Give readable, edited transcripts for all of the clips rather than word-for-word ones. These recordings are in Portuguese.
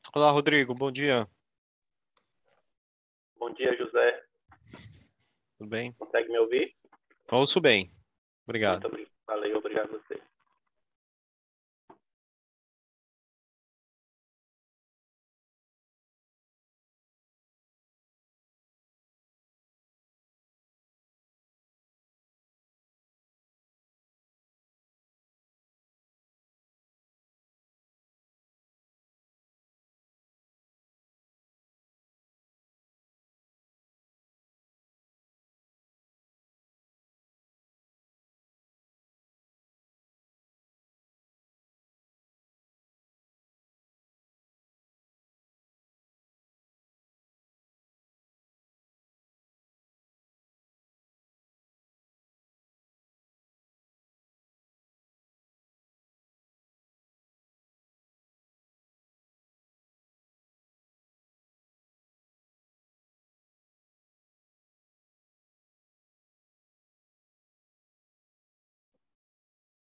Olá, Rodrigo, bom dia. Bom dia, José. Tudo bem? Consegue me ouvir? Ouço bem, obrigado. Muito obrigado. Valeu, obrigado a você.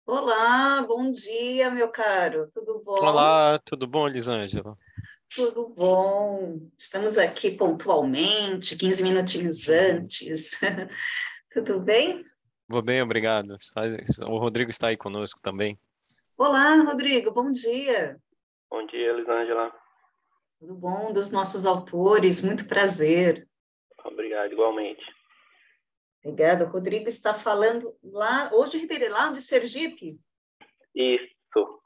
Olá, bom dia, meu caro. Tudo bom? Olá, tudo bom, Elisângela? Tudo bom. Estamos aqui pontualmente, 15 minutinhos Uhum. antes. Tudo bem? Vou bem, obrigado. O Rodrigo está aí conosco também. Olá, Rodrigo, bom dia. Bom dia, Elisângela. Tudo bom dos nossos autores, muito prazer. Obrigado, igualmente. Obrigada. O Rodrigo está falando lá, hoje, Ribeirão, lá de Sergipe. Isso,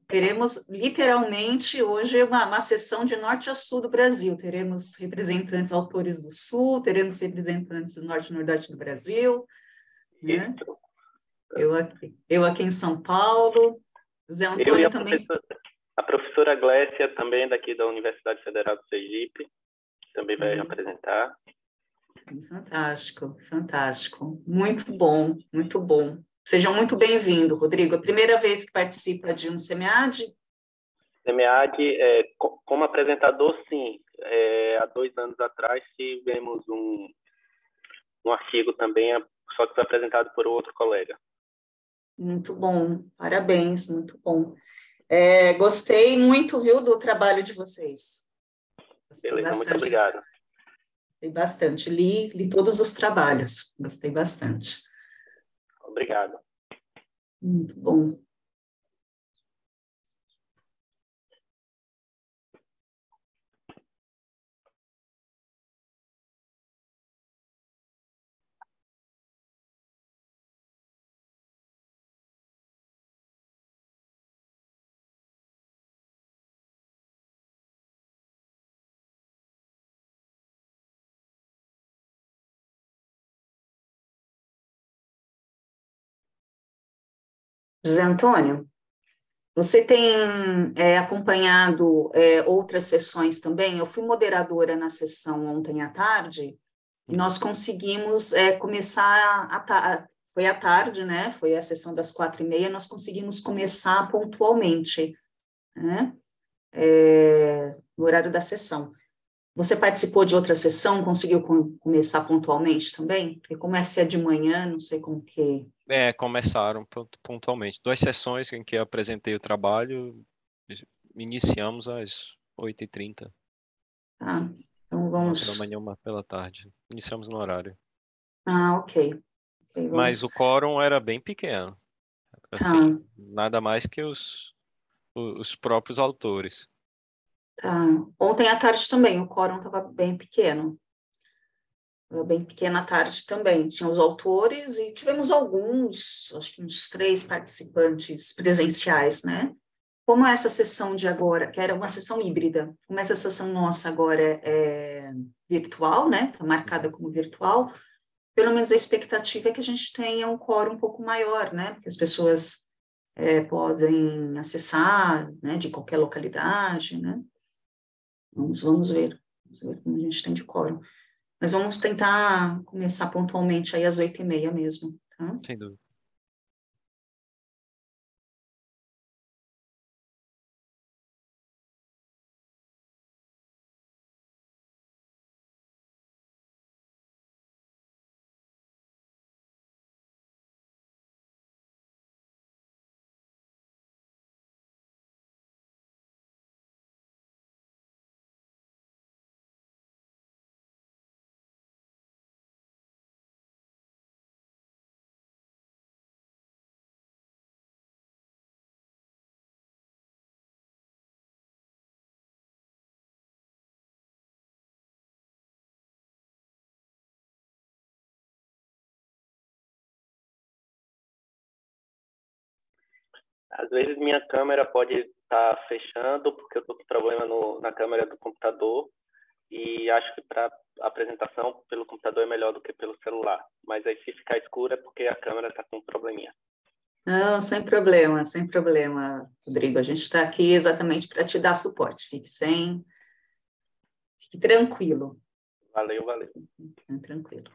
Teremos literalmente hoje uma sessão de norte a sul do Brasil. Teremos representantes autores do sul, teremos representantes do norte e nordeste do Brasil, né? isso. Eu aqui em São Paulo, Zé Eu e Antônio também. a professora Glécia, também daqui da Universidade Federal do Sergipe, também vai Hum, apresentar. Fantástico, fantástico. Muito bom, muito bom. Sejam muito bem-vindos, Rodrigo. A primeira vez que participa de um SEMEAD? SEMEAD, como apresentador, sim. Há 2 anos atrás tivemos um artigo também, só que foi apresentado por outro colega. Muito bom, parabéns, muito bom. Gostei muito, viu, do trabalho de vocês. Gostei Beleza, muito bastante, obrigado. gostei bastante. Li todos os trabalhos, gostei bastante. Obrigado. Muito bom. José Antônio, você tem acompanhado outras sessões também? Eu fui moderadora na sessão ontem à tarde e Uhum. nós conseguimos começar foi à tarde, né? Foi a sessão das 4h30, nós conseguimos começar pontualmente, né? No horário da sessão. Você participou de outra sessão, conseguiu começar pontualmente também? Porque como essa é de manhã, não sei como que... Começaram pontualmente. 2 sessões em que eu apresentei o trabalho, iniciamos às 8h30. Tá, então Uma pela vamos... manhã, uma pela tarde. Iniciamos no horário. Ah, ok. Ok, Mas vamos... o quórum era bem pequeno, Tá, assim, nada mais que os próprios autores. tá. Ontem à tarde também, o quórum estava bem pequeno. Estava bem pequena à tarde também. Tinha os autores e tivemos alguns, acho que uns 3 participantes presenciais, né? Como essa sessão de agora, que era uma sessão híbrida, como essa sessão nossa agora é virtual, né? Está marcada Uhum. como virtual, pelo menos a expectativa é que a gente tenha um quórum um pouco maior, né? Que as pessoas podem acessar, né? De qualquer localidade, né? Vamos ver como a gente tem de quórum. Mas vamos tentar começar pontualmente aí às 8h30 mesmo, tá? Sem dúvida. Às vezes minha câmera pode estar fechando, porque eu estou com problema na câmera do computador, e acho que para apresentação pelo computador é melhor do que pelo celular. Mas aí se ficar escuro é porque a câmera está com um probleminha. Não, sem problema, Rodrigo. A gente está aqui exatamente para te dar suporte. Fique tranquilo. Valeu. Fique tranquilo.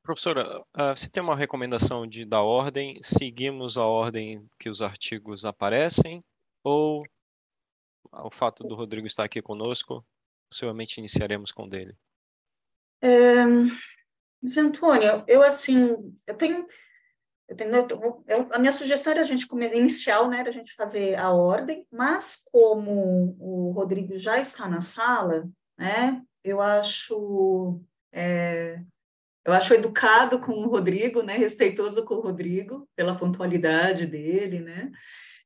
Professora, você tem uma recomendação da ordem? Seguimos a ordem que os artigos aparecem? Ou o fato do Rodrigo estar aqui conosco, possivelmente iniciaremos com o dele? Zé Antônio, a minha sugestão era a gente inicial, né, era a gente fazer a ordem, mas como o Rodrigo já está na sala, né, eu acho educado com o Rodrigo, né, respeitoso com o Rodrigo, pela pontualidade dele, né,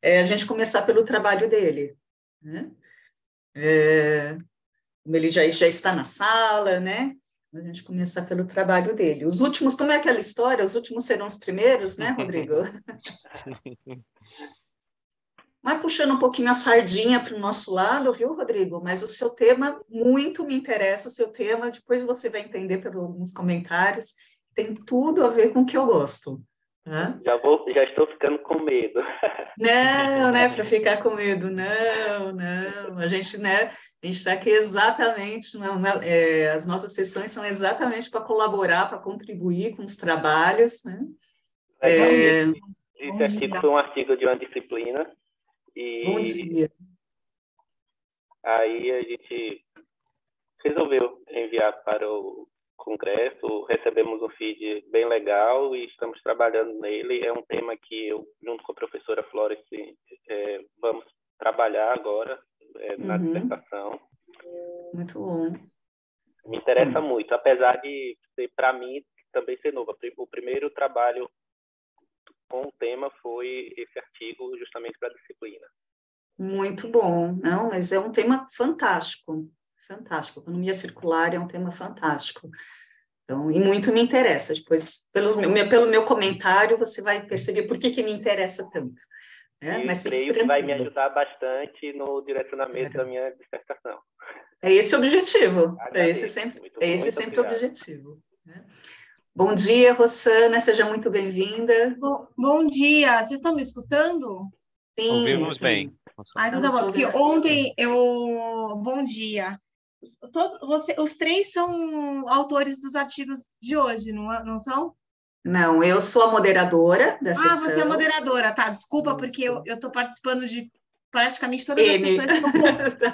a gente começar pelo trabalho dele, né, como ele já está na sala, né, a gente começar pelo trabalho dele. Os últimos, como é aquela história? Os últimos serão os primeiros, né, Rodrigo? Mas puxando um pouquinho a sardinha para o nosso lado, viu, Rodrigo? Mas o seu tema muito me interessa, o seu tema, depois você vai entender pelos alguns comentários, tem tudo a ver com o que eu gosto. Tá? Já estou ficando com medo. Não, né, para ficar com medo, não. A gente, né, a gente está aqui exatamente, as nossas sessões são exatamente para colaborar, para contribuir com os trabalhos, né? Esse artigo foi um artigo de uma disciplina. Bom dia. Aí a gente resolveu enviar para o congresso, recebemos um feed bem legal e estamos trabalhando nele. É um tema que eu, junto com a professora Flores, vamos trabalhar agora na dissertação. Muito bom. Me interessa muito, apesar de ser, para mim, também ser novo. O primeiro trabalho com o tema foi esse artigo justamente para a disciplina. Muito bom. Não, mas é um tema fantástico. Economia circular é um tema fantástico. Então, e muito me interessa. Depois, pelo meu comentário, você vai perceber por que me interessa tanto. Né? Mas creio que vai me ajudar bastante no direcionamento da minha dissertação. É esse o objetivo. É esse sempre o objetivo. Né? Bom dia, Rossana, seja muito bem-vinda. Bom dia, vocês estão me escutando? Sim, ouvimos bem. Então tá bom, porque ontem Bom dia. Os três são autores dos artigos de hoje, não são? Não, eu sou a moderadora da sessão. Você é a moderadora, tá? Desculpa, porque eu estou participando de praticamente todas as sessões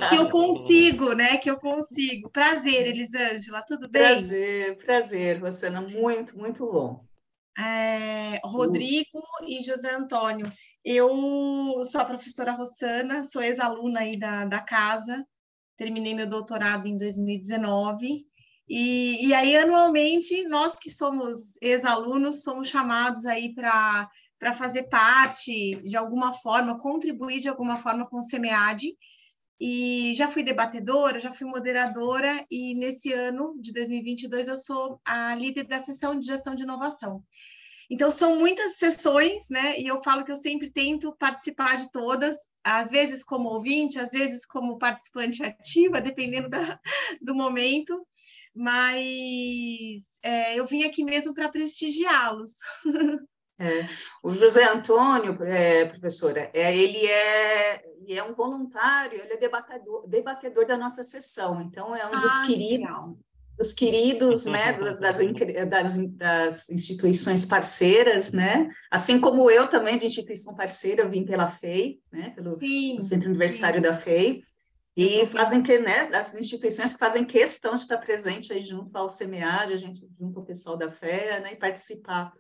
que eu consigo, né? Que eu consigo. Prazer, Elisângela, tudo bem? Prazer, Rossana, muito, muito bom. Rodrigo e José Antônio. Eu sou a professora Rossana, sou ex-aluna aí da casa, terminei meu doutorado em 2019, e aí anualmente nós que somos ex-alunos somos chamados aí para fazer parte de alguma forma, contribuir de alguma forma com o SEMEAD, e já fui debatedora, já fui moderadora, e nesse ano de 2022 eu sou a líder da seção de gestão de inovação. Então, são muitas sessões, né? E eu falo que eu sempre tento participar de todas, às vezes como ouvinte, às vezes como participante ativa, dependendo do momento, mas eu vim aqui mesmo para prestigiá-los. O José Antônio, professora, ele é um voluntário, ele é debatedor da nossa sessão, então é um dos queridos. Legal. os queridos, né, das instituições parceiras, né, assim como eu também de instituição parceira, eu vim pela FEI, né, pelo Centro Universitário da FEI, e fazem que, né, as instituições que fazem questão de estar presente aí junto ao SEMEAD, a gente junto ao pessoal da FEA, né, e participar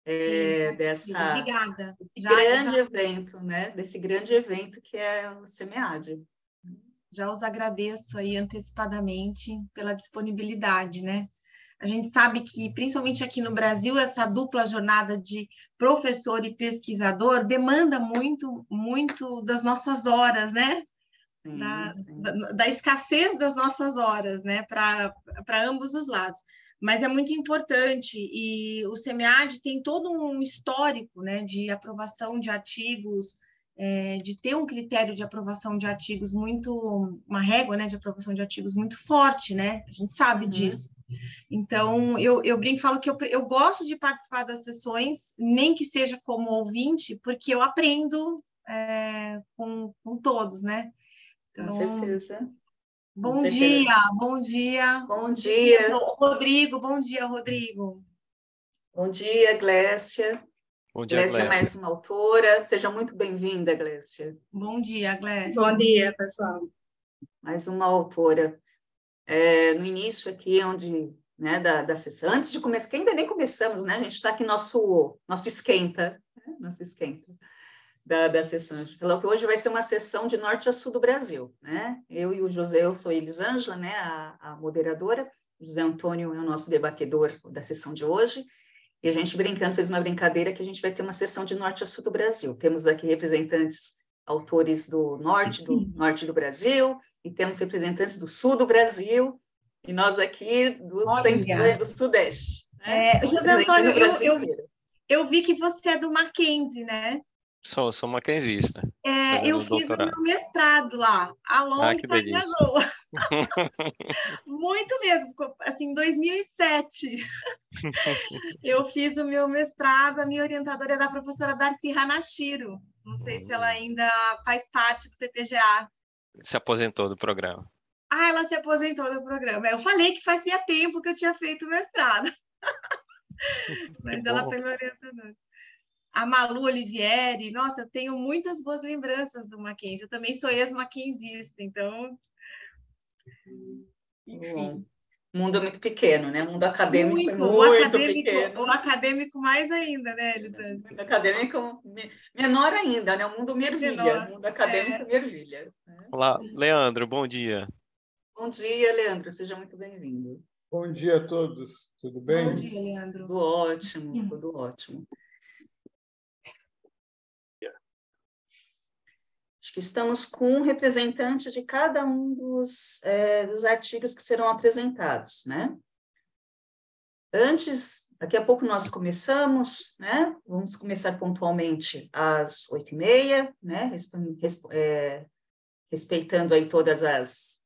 Obrigada. Grande evento, né, desse grande evento que é o SEMEAD. Já os agradeço aí antecipadamente pela disponibilidade, né? A gente sabe que, principalmente aqui no Brasil, essa dupla jornada de professor e pesquisador demanda muito, muito das nossas horas, né? Da escassez das nossas horas, né? Para ambos os lados. Mas é muito importante, e o SEMEAD tem todo um histórico, né, de aprovação de artigos, de ter um critério de aprovação de artigos uma régua, né, de aprovação de artigos muito forte, né? A gente sabe disso. Então, eu brinco e falo que eu gosto de participar das sessões, nem que seja como ouvinte, porque eu aprendo com todos, né? Então, com certeza. Bom dia. Bom dia. Rodrigo, bom dia, Rodrigo. Bom dia, Glécia. Bom dia, Glécia é mais uma autora. Seja muito bem-vinda, Glécia. Bom dia, Glécia. Bom dia, pessoal. Mais uma autora. No início aqui, né, da sessão, antes de começar, que ainda nem começamos, né? A gente está aqui nosso esquenta, né? Nosso esquenta da sessão. A gente falou que hoje vai ser uma sessão de norte a sul do Brasil, né? Eu e o José, eu sou a Elisângela, né, a moderadora, o José Antônio é o nosso debatedor da sessão de hoje, e a gente brincando, fez uma brincadeira que a gente vai ter uma sessão de norte a sul do Brasil. Temos aqui representantes, autores do norte do Brasil, e temos representantes do sul do Brasil, e nós aqui do centro e do sudeste. Né? José Antônio, eu vi que você é do Mackenzie, né? Sou mackenzista. Eu fiz o meu mestrado lá, a longa Lagoa. Muito mesmo, assim, em 2007. Eu fiz o meu mestrado, a minha orientadora é da professora Darcy Hanashiro. Não sei se ela ainda faz parte do PPGA. Se aposentou do programa. Ela se aposentou do programa. Eu falei que fazia tempo que eu tinha feito o mestrado. Mas ela foi minha orientadora. A Malu Olivieri, nossa, eu tenho muitas boas lembranças do Mackenzie. Eu também sou ex-mackenzista, então... Enfim. O mundo é muito pequeno, né? O mundo acadêmico é muito pequeno. O acadêmico mais ainda, né, Elisângela? O mundo acadêmico menor ainda, né? O mundo mervilha. O mundo acadêmico mervilha. Olá, Leandro, bom dia. Bom dia, Leandro. Seja muito bem-vindo. Bom dia a todos. Tudo bem? Bom dia, Leandro. Tudo ótimo, tudo ótimo. Acho que estamos com um representante de cada um dos artigos que serão apresentados, né? Daqui a pouco nós começamos, né? Vamos começar pontualmente às 8h30, né? Respeitando aí todas as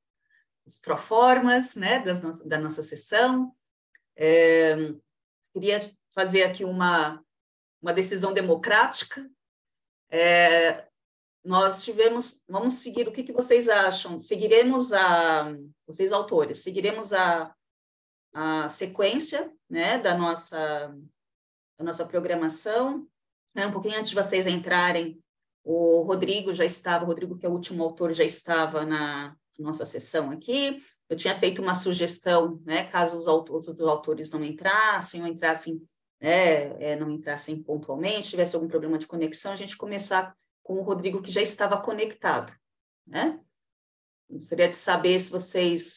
proformas, né? Da nossa sessão. Queria fazer aqui uma decisão democrática. Vamos seguir, o que vocês acham? Vocês autores, seguiremos a sequência, né, da nossa programação. Um pouquinho antes de vocês entrarem, o Rodrigo, que é o último autor, já estava na nossa sessão aqui. Eu tinha feito uma sugestão, né, caso os outros autores não entrassem, ou não entrassem pontualmente, tivesse algum problema de conexão, a gente começar com o Rodrigo, que já estava conectado, né? Gostaria de saber se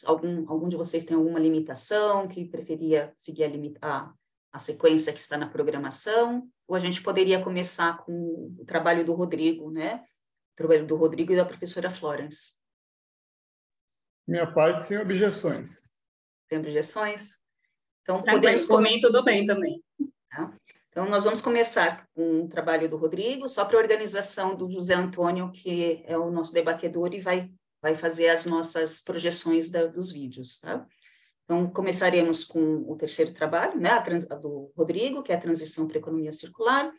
algum de vocês tem alguma limitação, que preferia seguir a sequência que está na programação, ou a gente poderia começar com o trabalho do Rodrigo, né? O trabalho do Rodrigo e da professora Florence. Minha parte, sem objeções. Sem objeções? Então, podemos comer tudo bem também. Tá? Então, nós vamos começar com o trabalho do Rodrigo, só para a organização do José Antônio, que é o nosso debatedor e vai fazer as nossas projeções dos vídeos, tá? Então, começaremos com o terceiro trabalho, né, do Rodrigo, que é a transição para a economia circular.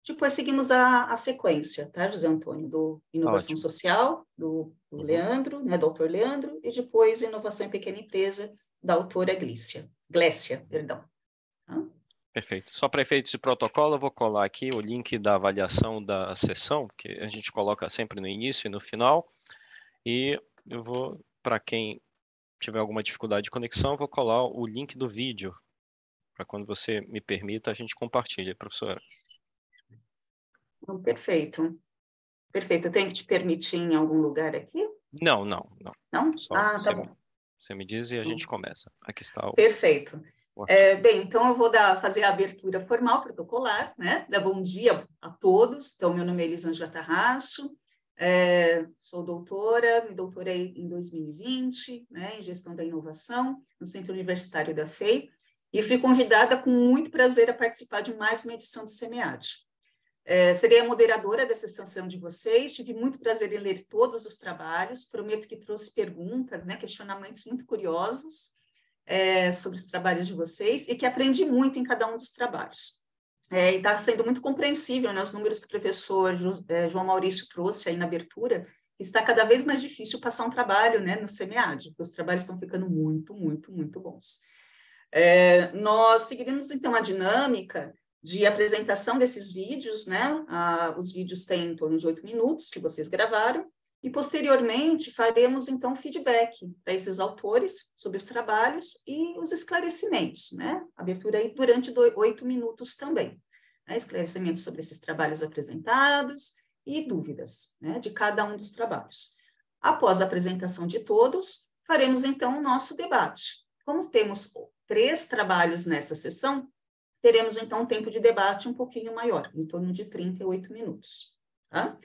Depois seguimos a sequência, tá, José Antônio, do inovação social, do Leandro, né, doutor Leandro, e depois inovação em pequena empresa, da autora Glécia, perdão. Tá? Perfeito. Só para efeitos de protocolo, eu vou colar aqui o link da avaliação da sessão, que a gente coloca sempre no início e no final. E eu vou, para quem tiver alguma dificuldade de conexão, eu vou colar o link do vídeo, para quando você me permita, a gente compartilhe, professora. Perfeito. Perfeito. Eu tenho que te permitir em algum lugar aqui? Não. Não? Só Tá bom. você me diz e a gente começa. Aqui está o... Perfeito. o artigo. Bem, então eu vou fazer a abertura formal protocolar, né? Dar bom dia a todos. Então, meu nome é Elisângela Tarracho, sou doutora, me doutorei em 2020, né, em Gestão da Inovação, no Centro Universitário da FEI, e fui convidada com muito prazer a participar de mais uma edição do SEMEAD. Serei a moderadora dessa sessão de vocês, tive muito prazer em ler todos os trabalhos, prometo que trouxe perguntas, né, questionamentos muito curiosos sobre os trabalhos de vocês e que aprendi muito em cada um dos trabalhos. E está sendo muito compreensível, né, os números que o professor João Maurício trouxe aí na abertura, está cada vez mais difícil passar um trabalho, né, no SEMEAD, porque os trabalhos estão ficando muito, muito, muito bons. Nós seguiremos, então, a dinâmica de apresentação desses vídeos, né? Os vídeos têm em torno de 8 minutos que vocês gravaram, e posteriormente faremos, então, feedback para esses autores sobre os trabalhos e os esclarecimentos, né? Abertura aí durante 8 minutos também, né? Esclarecimentos sobre esses trabalhos apresentados e dúvidas, né, de cada um dos trabalhos. Após a apresentação de todos, faremos, então, o nosso debate. Como temos 3 trabalhos nessa sessão, teremos, então, um tempo de debate um pouquinho maior, em torno de 38 minutos. Tá?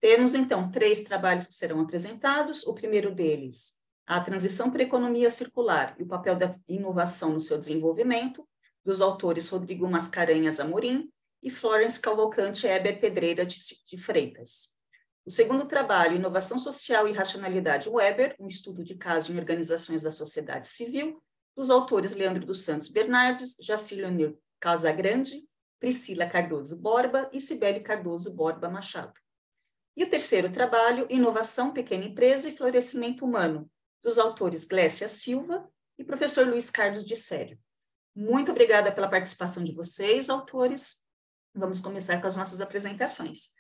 Temos, então, 3 trabalhos que serão apresentados. O primeiro deles, a transição para a economia circular e o papel da inovação no seu desenvolvimento, dos autores Rodrigo Mascarenhas Amorim e Florence Cavalcante Eber Pedreira de Freitas. O segundo trabalho, Inovação Social e Racionalidade Weber, um estudo de caso em organizações da sociedade civil, dos autores Leandro dos Santos Bernardes, Jacir Leonir Casagrande, Priscila Cardoso Borba e Cibele Cardoso Borba Machado. E o terceiro trabalho, Inovação, Pequena Empresa e Florescimento Humano, dos autores Glécia Silva e professor Luiz Carlos de Sério. Muito obrigada pela participação de vocês, autores. Vamos começar com as nossas apresentações.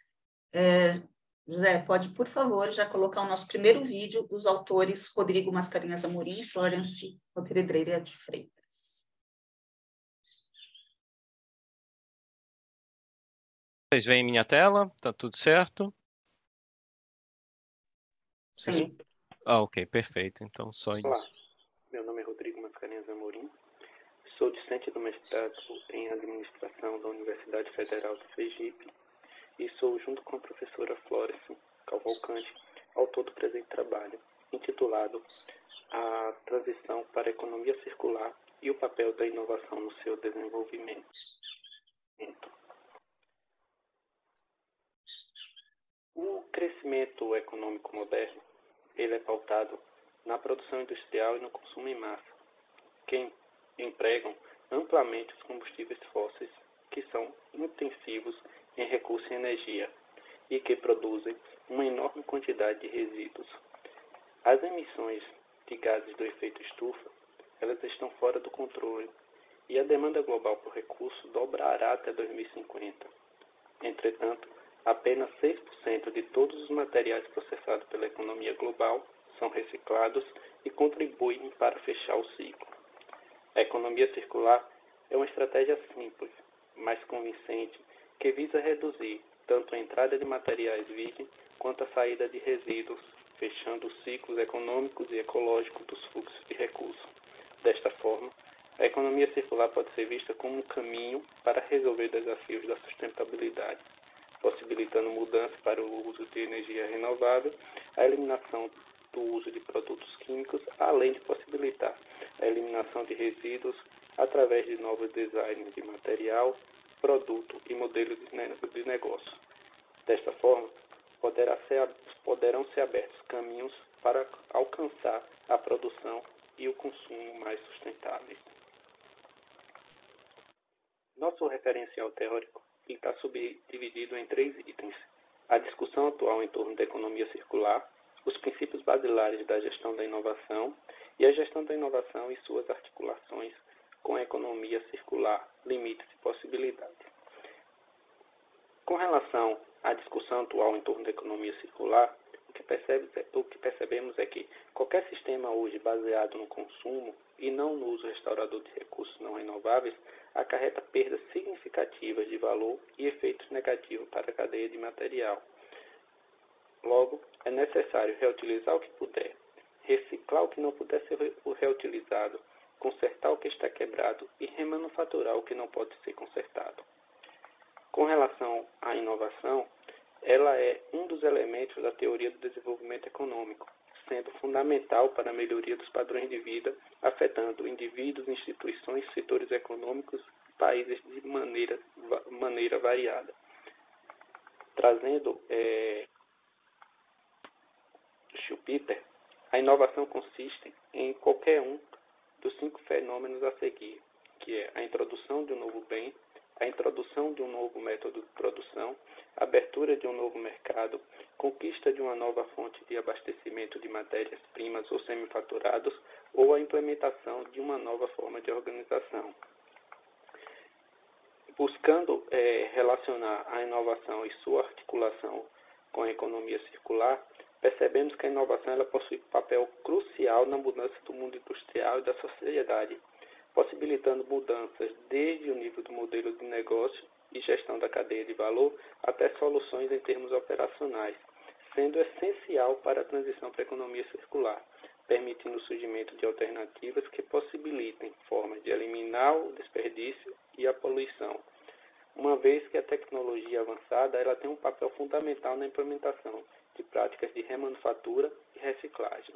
José, pode, por favor, já colocar o nosso primeiro vídeo dos autores Rodrigo Mascarenhas Amorim e Florence Pedreira de Freitas. Vocês veem minha tela? Tá tudo certo? Sim. Ok, perfeito. Então, só isso. Olá, meu nome é Rodrigo Mascarenhas Amorim, sou discente do mestrado em Administração da Universidade Federal do Sergipe e sou, junto com a professora Florence Cavalcante, autor do presente trabalho, intitulado A Transição para a Economia Circular e o Papel da Inovação no seu Desenvolvimento. O crescimento econômico moderno, ele é pautado na produção industrial e no consumo em massa, que empregam amplamente os combustíveis fósseis, que são intensivos em recursos e energia, e que produzem uma enorme quantidade de resíduos. As emissões de gases do efeito estufa, elas estão fora do controle, e a demanda global por recursos dobrará até 2050. Entretanto, apenas 6% de todos os materiais processados pela economia global são reciclados e contribuem para fechar o ciclo. A economia circular é uma estratégia simples, mas convincente, que visa reduzir tanto a entrada de materiais virgens quanto a saída de resíduos, fechando os ciclos econômicos e ecológicos dos fluxos de recursos. Desta forma, a economia circular pode ser vista como um caminho para resolver desafios da sustentabilidade, possibilitando mudança para o uso de energia renovável, a eliminação do uso de produtos químicos, além de possibilitar a eliminação de resíduos através de novos designs de material, produto e modelos de negócio. Desta forma, poderão ser abertos caminhos para alcançar a produção e o consumo mais sustentáveis. Nosso referencial teórico está subdividido em 3 itens: a discussão atual em torno da economia circular, os princípios basilares da gestão da inovação e a gestão da inovação e suas articulações com a economia circular, limites e possibilidades. Com relação à discussão atual em torno da economia circular, o que percebemos é que qualquer sistema hoje baseado no consumo e não no uso restaurador de recursos não renováveis acarreta perdas significativas de valor e efeitos negativos para a cadeia de material. Logo, é necessário reutilizar o que puder, reciclar o que não puder ser reutilizado, consertar o que está quebrado e remanufaturar o que não pode ser consertado. Com relação à inovação, ela é um dos elementos da teoria do desenvolvimento econômico, sendo fundamental para a melhoria dos padrões de vida, afetando indivíduos, instituições, setores econômicos e países de maneira variada. Trazendo Schumpeter, a inovação consiste em qualquer um dos 5 fenômenos a seguir, que é a introdução de um novo bem, a introdução de um novo método de produção, a abertura de um novo mercado, conquista de uma nova fonte de abastecimento de matérias-primas ou semifaturados, ou a implementação de uma nova forma de organização. Buscando relacionar a inovação e sua articulação com a economia circular, percebemos que a inovação ela possui papel crucial na mudança do mundo industrial e da sociedade, possibilitando mudanças desde o nível do modelo de negócio e gestão da cadeia de valor até soluções em termos operacionais, sendo essencial para a transição para a economia circular, permitindo o surgimento de alternativas que possibilitem formas de eliminar o desperdício e a poluição, uma vez que a tecnologia avançada ela tem um papel fundamental na implementação de práticas de remanufatura e reciclagem.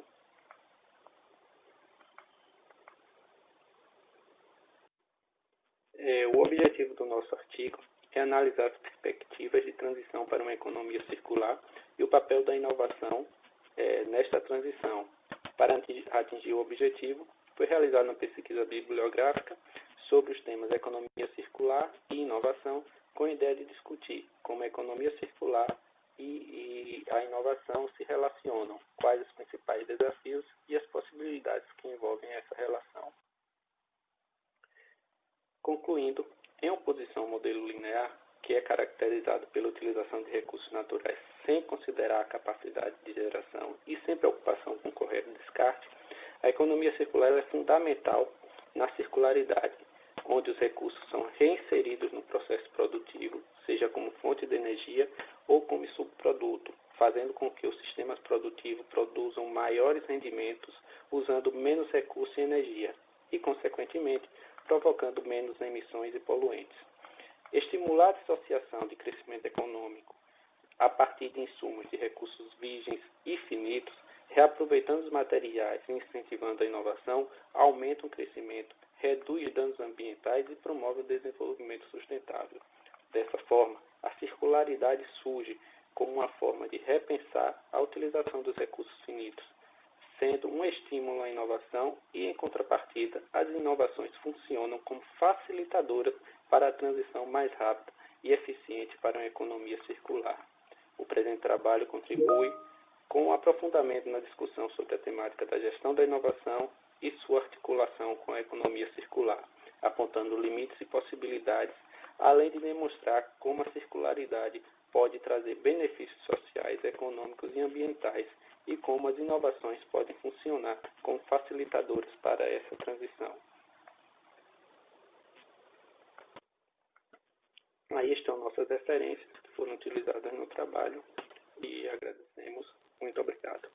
O objetivo do nosso artigo é analisar as perspectivas de transição para uma economia circular e o papel da inovação nesta transição. Para atingir o objetivo, foi realizada uma pesquisa bibliográfica sobre os temas economia circular e inovação, com a ideia de discutir como a economia circular e a inovação se relacionam, quais os principais desafios e as possibilidades que envolvem essa relação. Concluindo, em oposição ao modelo linear, que é caracterizado pela utilização de recursos naturais sem considerar a capacidade de geração e sem preocupação com o correto descarte, a economia circular é fundamental na circularidade, onde os recursos são reinseridos no processo produtivo, seja como fonte de energia ou como subproduto, fazendo com que os sistemas produtivos produzam maiores rendimentos usando menos recursos e energia e, consequentemente, provocando menos emissões e poluentes. Estimular a dissociação de crescimento econômico a partir de insumos de recursos virgens e finitos, reaproveitando os materiais e incentivando a inovação, aumenta o crescimento, reduz danos ambientais e promove o desenvolvimento sustentável. Dessa forma, a circularidade surge como uma forma de repensar a utilização dos recursos finitos, sendo um estímulo à inovação e, em contrapartida, as inovações funcionam como facilitadoras para a transição mais rápida e eficiente para uma economia circular. O presente trabalho contribui com o aprofundamento na discussão sobre a temática da gestão da inovação e sua articulação com a economia circular, apontando limites e possibilidades, além de demonstrar como a circularidade pode trazer benefícios sociais, econômicos e ambientais e como as inovações podem funcionar como facilitadores para essa transição. Aí estão nossas referências que foram utilizadas no trabalho e agradecemos. Muito obrigado.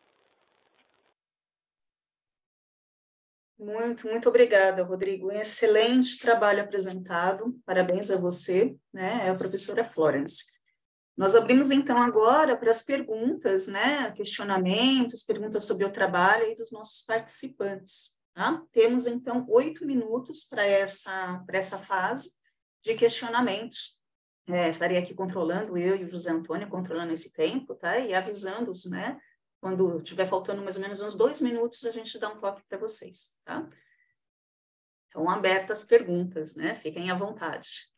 Muito obrigada, Rodrigo. Um excelente trabalho apresentado. Parabéns a você, né? É a professora Florence. Nós abrimos, então, agora para as perguntas, né? Questionamentos, perguntas sobre o trabalho aí dos nossos participantes. Tá? Temos, então, 8 minutos para essa fase de questionamentos. Estarei aqui controlando, eu e o José Antônio, controlando esse tempo, tá? E avisando-os, né? Quando estiver faltando mais ou menos uns 2 minutos, a gente dá um toque para vocês, tá? Então, abertas as perguntas, né? Fiquem à vontade.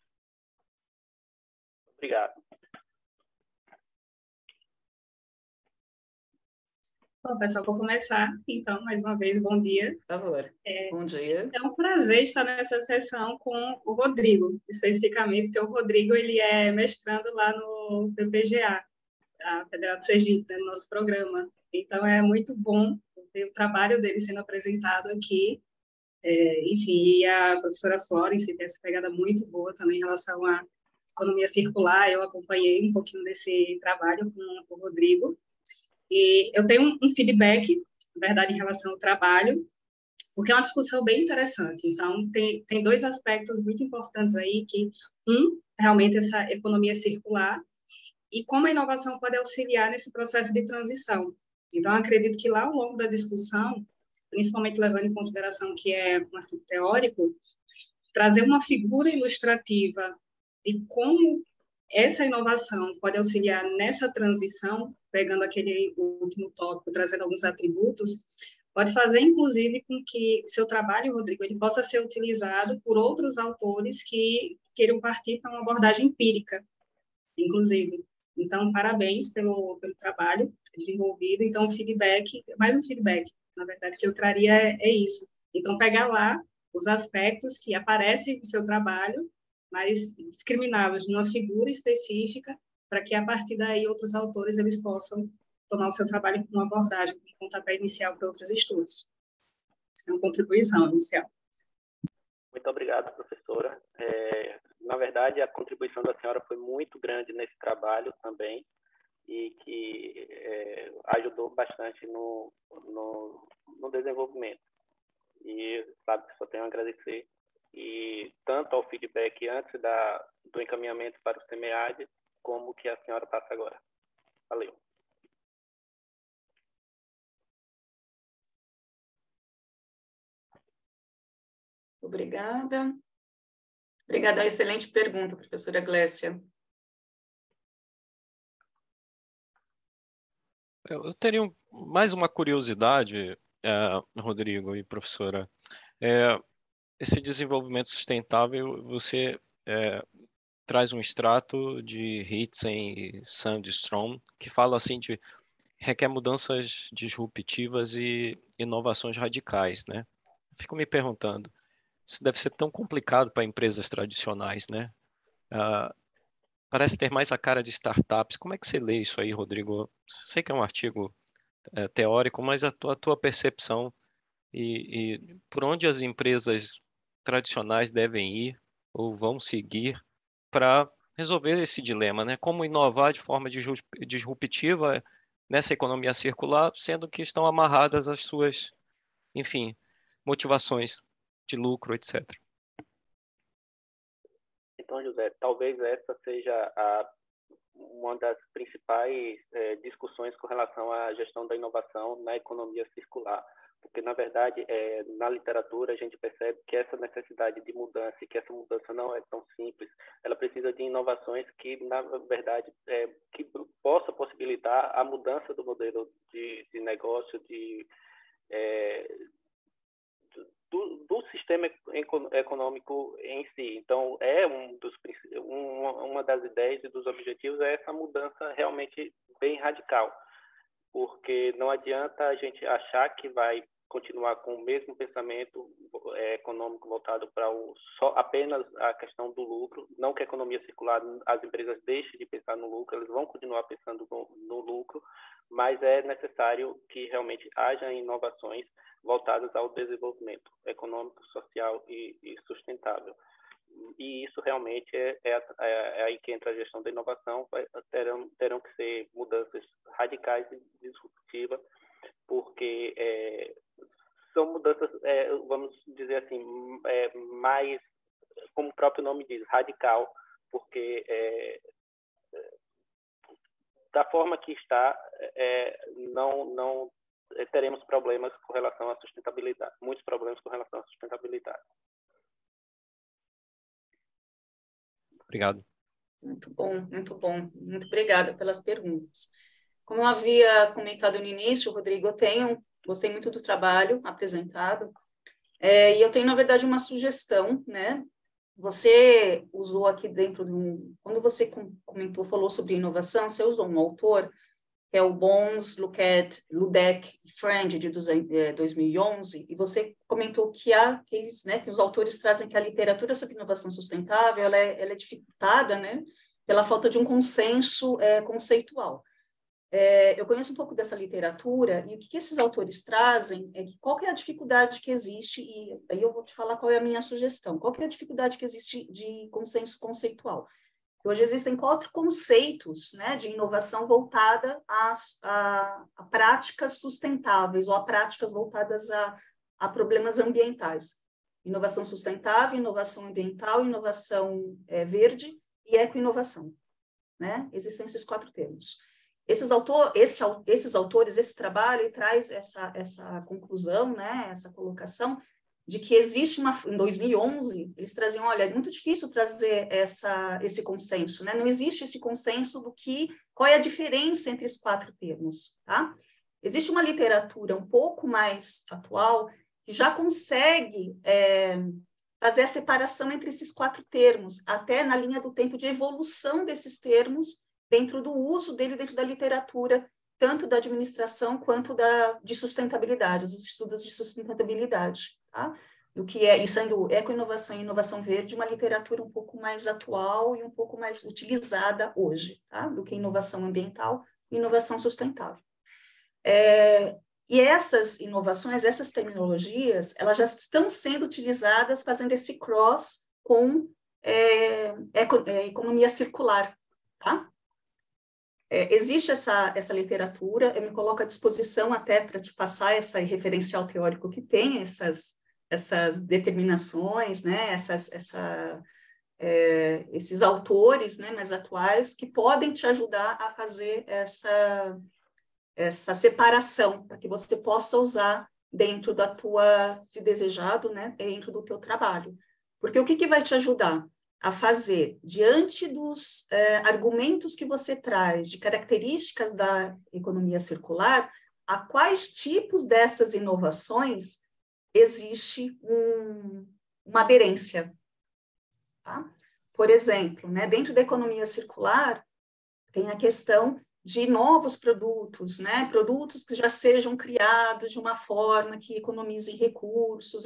Obrigado. Bom, pessoal, vou começar, então, mais uma vez, bom dia. Por favor. Bom dia. É um prazer estar nessa sessão com o Rodrigo, especificamente, porque o Rodrigo ele é mestrando lá no PPGA, a Federal do Sergipe, né, no nosso programa. Então, é muito bom ver o trabalho dele sendo apresentado aqui. Enfim, e a professora Florence tem essa pegada muito boa também em relação à economia circular. Eu acompanhei um pouquinho desse trabalho com o Rodrigo. E eu tenho um feedback, na verdade, em relação ao trabalho, porque é uma discussão bem interessante. Então, tem dois aspectos muito importantes aí, que realmente essa economia circular, e como a inovação pode auxiliar nesse processo de transição. Então, acredito que lá ao longo da discussão, principalmente levando em consideração que é um artigo teórico, trazer uma figura ilustrativa de como essa inovação pode auxiliar nessa transição, pegando aquele último tópico, trazendo alguns atributos, pode fazer, inclusive, com que seu trabalho, Rodrigo, ele possa ser utilizado por outros autores que queiram partir para uma abordagem empírica, inclusive. Então, parabéns pelo trabalho desenvolvido. Então, o feedback, mais um feedback, na verdade, que eu traria é isso. Então, pegar lá os aspectos que aparecem no seu trabalho, mas discriminá-los numa figura específica, para que, a partir daí, outros autores eles possam tomar o seu trabalho com uma abordagem, com um pontapé inicial para outros estudos. Essa é uma contribuição inicial. Muito obrigado, professora. Na verdade, a contribuição da senhora foi muito grande nesse trabalho também e que ajudou bastante no desenvolvimento. E sabe que só tenho a agradecer. E tanto ao feedback antes do encaminhamento para o CMEAD, como que a senhora passa agora. Valeu. Obrigada. Obrigada, excelente pergunta, professora Glécia. Eu teria mais uma curiosidade, Rodrigo e professora. Esse desenvolvimento sustentável, você traz um extrato de Hitzen e Sandstrom, que fala assim de requer mudanças disruptivas e inovações radicais, né? Fico me perguntando, isso deve ser tão complicado para empresas tradicionais, né? Parece ter mais a cara de startups. Como é que você lê isso aí, Rodrigo? Sei que é um artigo teórico, mas a tua percepção e por onde as empresas tradicionais devem ir ou vão seguir para resolver esse dilema, né? Como inovar de forma disruptiva nessa economia circular, sendo que estão amarradas às suas, enfim, motivações de lucro, etc. Então, José, talvez essa seja uma das principais discussões com relação à gestão da inovação na economia circular. Porque, na verdade, na literatura, a gente percebe que essa necessidade de mudança, e que essa mudança não é tão simples, ela precisa de inovações que, na verdade, que possa possibilitar a mudança do modelo de negócio, do sistema econômico em si. Então, uma das ideias e dos objetivos é essa mudança realmente bem radical, porque não adianta a gente achar que vai continuar com o mesmo pensamento econômico voltado para apenas a questão do lucro. Não que a economia circular, as empresas deixem de pensar no lucro, elas vão continuar pensando no lucro, mas é necessário que realmente haja inovações voltadas ao desenvolvimento econômico, social e sustentável. E isso realmente é aí que entra a gestão da inovação. Terão que ser mudanças radicais e disruptivas, porque são mudanças, vamos dizer assim, mais, como o próprio nome diz, radical, porque da forma que está, não teremos problemas com relação à sustentabilidade, muitos problemas com relação à sustentabilidade. Obrigado. Muito bom, muito bom. Muito obrigada pelas perguntas. Como eu havia comentado no início, Rodrigo, gostei muito do trabalho apresentado, e eu tenho, na verdade, uma sugestão, né? Você usou aqui dentro quando você falou sobre inovação, você usou um autor que é o Bones, Ludek e Friend, de 2011, e você comentou que que os autores trazem que a literatura sobre inovação sustentável ela é dificultada, né, pela falta de um consenso conceitual. Eu conheço um pouco dessa literatura, e o que esses autores trazem é que qual que é a dificuldade que existe, e aí eu vou te falar qual é a minha sugestão, qual que é a dificuldade que existe de consenso conceitual. Hoje existem 4 conceitos, né, de inovação voltada a práticas sustentáveis ou a práticas voltadas a problemas ambientais. Inovação sustentável, inovação ambiental, inovação verde e ecoinovação. Né? Existem esses 4 termos. Esses autores, esse trabalho traz essa conclusão, né, essa colocação, de que existe em 2011, eles traziam, olha, é muito difícil trazer esse consenso, né? Não existe esse consenso qual é a diferença entre esses 4 termos, tá? Existe uma literatura um pouco mais atual que já consegue fazer a separação entre esses 4 termos, até na linha do tempo de evolução desses termos dentro do uso dele dentro da literatura, tanto da administração quanto de sustentabilidade, dos estudos de sustentabilidade, tá? Do que e sendo ecoinovação e inovação verde, uma literatura um pouco mais atual e um pouco mais utilizada hoje, tá? Do que inovação ambiental e inovação sustentável. E essas inovações, essas terminologias, elas já estão sendo utilizadas fazendo esse cross com economia circular, tá? Existe essa literatura, eu me coloco à disposição até para te passar esse referencial teórico que tem essas determinações, né, esses autores, né, mais atuais, que podem te ajudar a fazer essa separação, para que você possa usar dentro da se desejado, né, dentro do teu trabalho. Porque o que vai te ajudar? A fazer, diante dos argumentos que você traz, de características da economia circular, a quais tipos dessas inovações existe uma aderência. Tá? Por exemplo, né, dentro da economia circular, tem a questão de novos produtos, né, produtos que já sejam criados de uma forma que economizem recursos,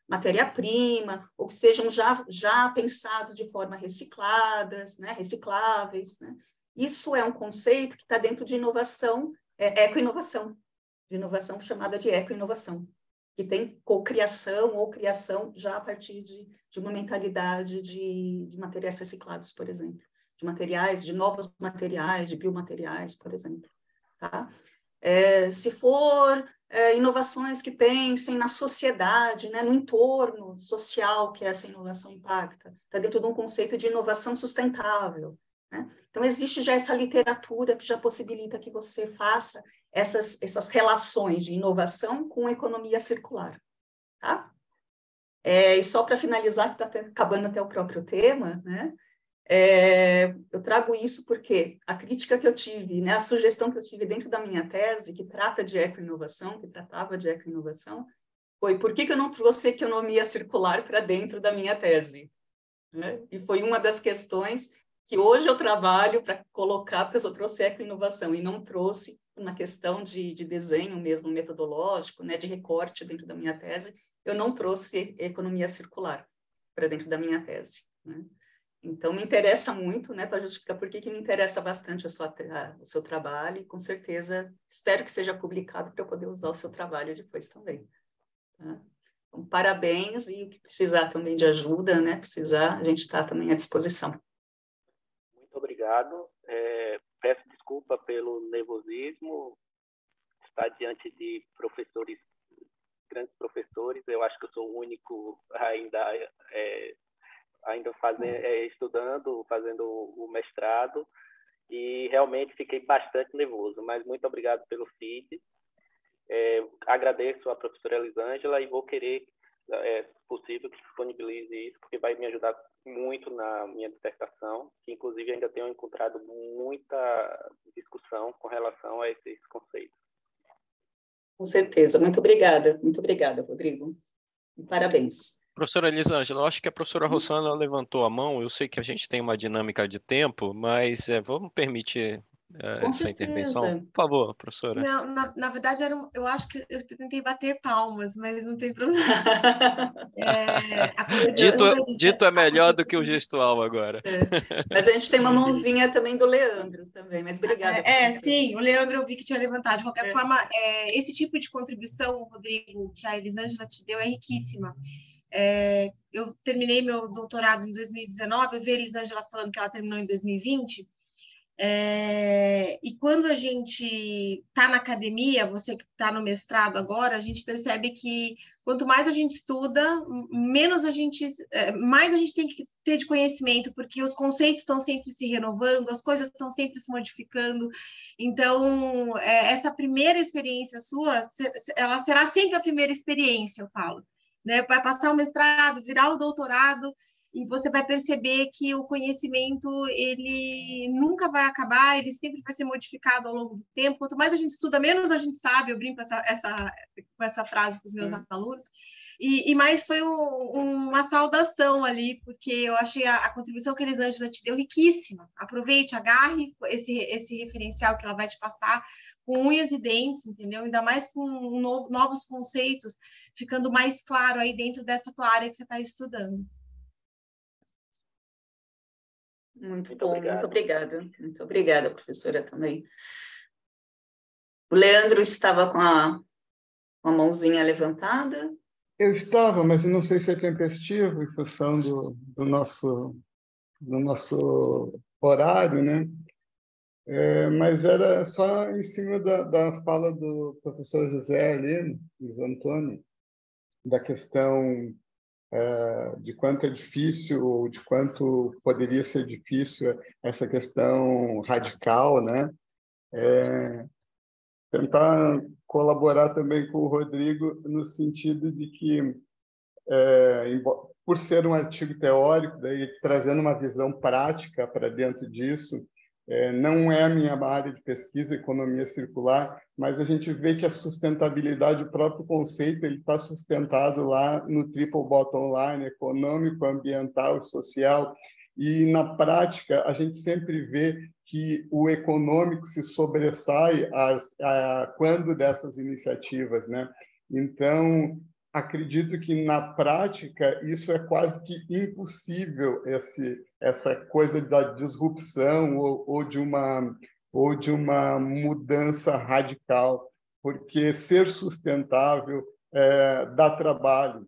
matéria-prima, ou que sejam já pensados de forma recicladas, né, recicláveis. Né? Isso é um conceito que está dentro de inovação, ecoinovação, de inovação chamada de ecoinovação, que tem cocriação ou criação já a partir de uma mentalidade de materiais reciclados, por exemplo, de novos materiais, de biomateriais, por exemplo. Tá? Se for inovações que pensem na sociedade, né, no entorno social que essa inovação impacta, está dentro de um conceito de inovação sustentável. Né? Então, existe já essa literatura que já possibilita que você faça essas relações de inovação com economia circular. Tá? E só para finalizar, que está acabando até o próprio tema, né? Eu trago isso porque a crítica que eu tive, né, a sugestão que eu tive dentro da minha tese, que trata de ecoinovação, que tratava de ecoinovação, foi por que eu não trouxe economia circular para dentro da minha tese? Né? E foi uma das questões que hoje eu trabalho para colocar, porque eu só trouxe ecoinovação e não trouxe na questão de desenho mesmo metodológico, né, de recorte dentro da minha tese, eu não trouxe economia circular para dentro da minha tese. Né? Então, me interessa muito, né, para justificar por que me interessa bastante o seu trabalho, e com certeza espero que seja publicado para eu poder usar o seu trabalho depois também. Tá? Então, parabéns, e o que precisar também de ajuda, né, a gente está também à disposição. Muito obrigado. Peço desculpa pelo nervosismo, estar diante de professores, grandes professores. Eu acho que eu sou o único ainda estudando, fazendo o mestrado, e realmente fiquei bastante nervoso, mas muito obrigado pelo feed. Agradeço à professora Elisângela e vou querer, se possível, que disponibilize isso, porque vai me ajudar muito na minha dissertação, que inclusive ainda tenho encontrado muita discussão com relação a esses conceitos. Com certeza. Muito obrigada, Rodrigo. E parabéns. Professora Elisângela, eu acho que a professora Rossana levantou a mão. Eu sei que a gente tem uma dinâmica de tempo, mas vamos permitir Com essa intervenção? certeza. Por favor, professora. Não, na verdade, eu acho que eu tentei bater palmas, mas não tem problema. A Dito, contribuição dito é melhor do que o gestual agora. Mas a gente tem uma mãozinha também do Leandro também, mas obrigada. Sim, o Leandro eu vi que tinha levantado. De qualquer forma, esse tipo de contribuição, Rodrigo, que a Elisângela te deu, é riquíssima. Eu terminei meu doutorado em 2019, eu vi a Elisângela falando que ela terminou em 2020, e quando a gente está na academia, você que está no mestrado agora, a gente percebe que quanto mais a gente estuda, mais a gente tem que ter de conhecimento, porque os conceitos estão sempre se renovando, as coisas estão sempre se modificando. Então, essa primeira experiência sua, ela será sempre a primeira experiência, eu falo. Né? Vai passar o mestrado, virar o doutorado, e você vai perceber que o conhecimento ele nunca vai acabar, ele sempre vai ser modificado ao longo do tempo. Quanto mais a gente estuda, menos a gente sabe. Eu brinco com essa frase com os meus alunos. E mais foi uma saudação ali, porque eu achei a contribuição que a Elisângela te deu riquíssima. Aproveite, agarre esse referencial que ela vai te passar com unhas e dentes, entendeu? Ainda mais com novos conceitos, ficando mais claro aí dentro dessa tua área que você está estudando. Muito Muito bom, obrigado. muito obrigada. Muito obrigada, professora, também. O Leandro estava com a mãozinha levantada. Eu estava, mas eu não sei se é tempestivo em função do nosso horário, né? Mas era só em cima da fala do professor José ali, Luiz Antônio, da questão de quanto é difícil, ou de quanto poderia ser difícil essa questão radical, né? Tentar colaborar também com o Rodrigo no sentido de que, por ser um artigo teórico, daí trazendo uma visão prática para dentro disso, não é a minha área de pesquisa, economia circular, mas a gente vê que a sustentabilidade, o próprio conceito, ele está sustentado lá no triple bottom line, econômico, ambiental e social, e na prática a gente sempre vê que o econômico se sobressai quando dessas iniciativas, né? Então, acredito que na prática isso é quase que impossível, essa coisa da disrupção ou de uma mudança radical, porque ser sustentável dá trabalho.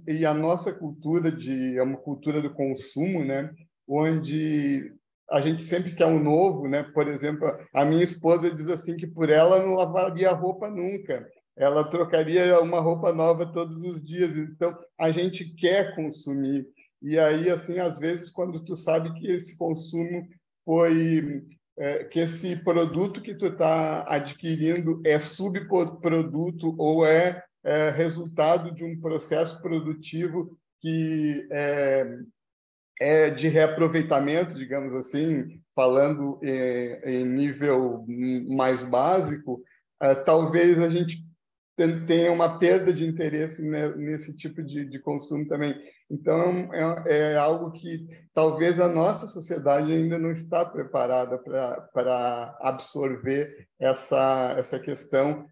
E a nossa cultura é uma cultura do consumo, né? Onde a gente sempre quer um novo, né? Por exemplo, a minha esposa diz assim que por ela não lavaria roupa nunca. Ela trocaria uma roupa nova todos os dias. Então, a gente quer consumir. E aí, assim, às vezes, quando tu sabe que esse consumo que esse produto que tu está adquirindo é subproduto ou é resultado de um processo produtivo que é de reaproveitamento, digamos assim, falando em nível mais básico, talvez a gente tenha uma perda de interesse nesse tipo de consumo também. Então, é algo que talvez a nossa sociedade ainda não está preparada para absorver essa questão,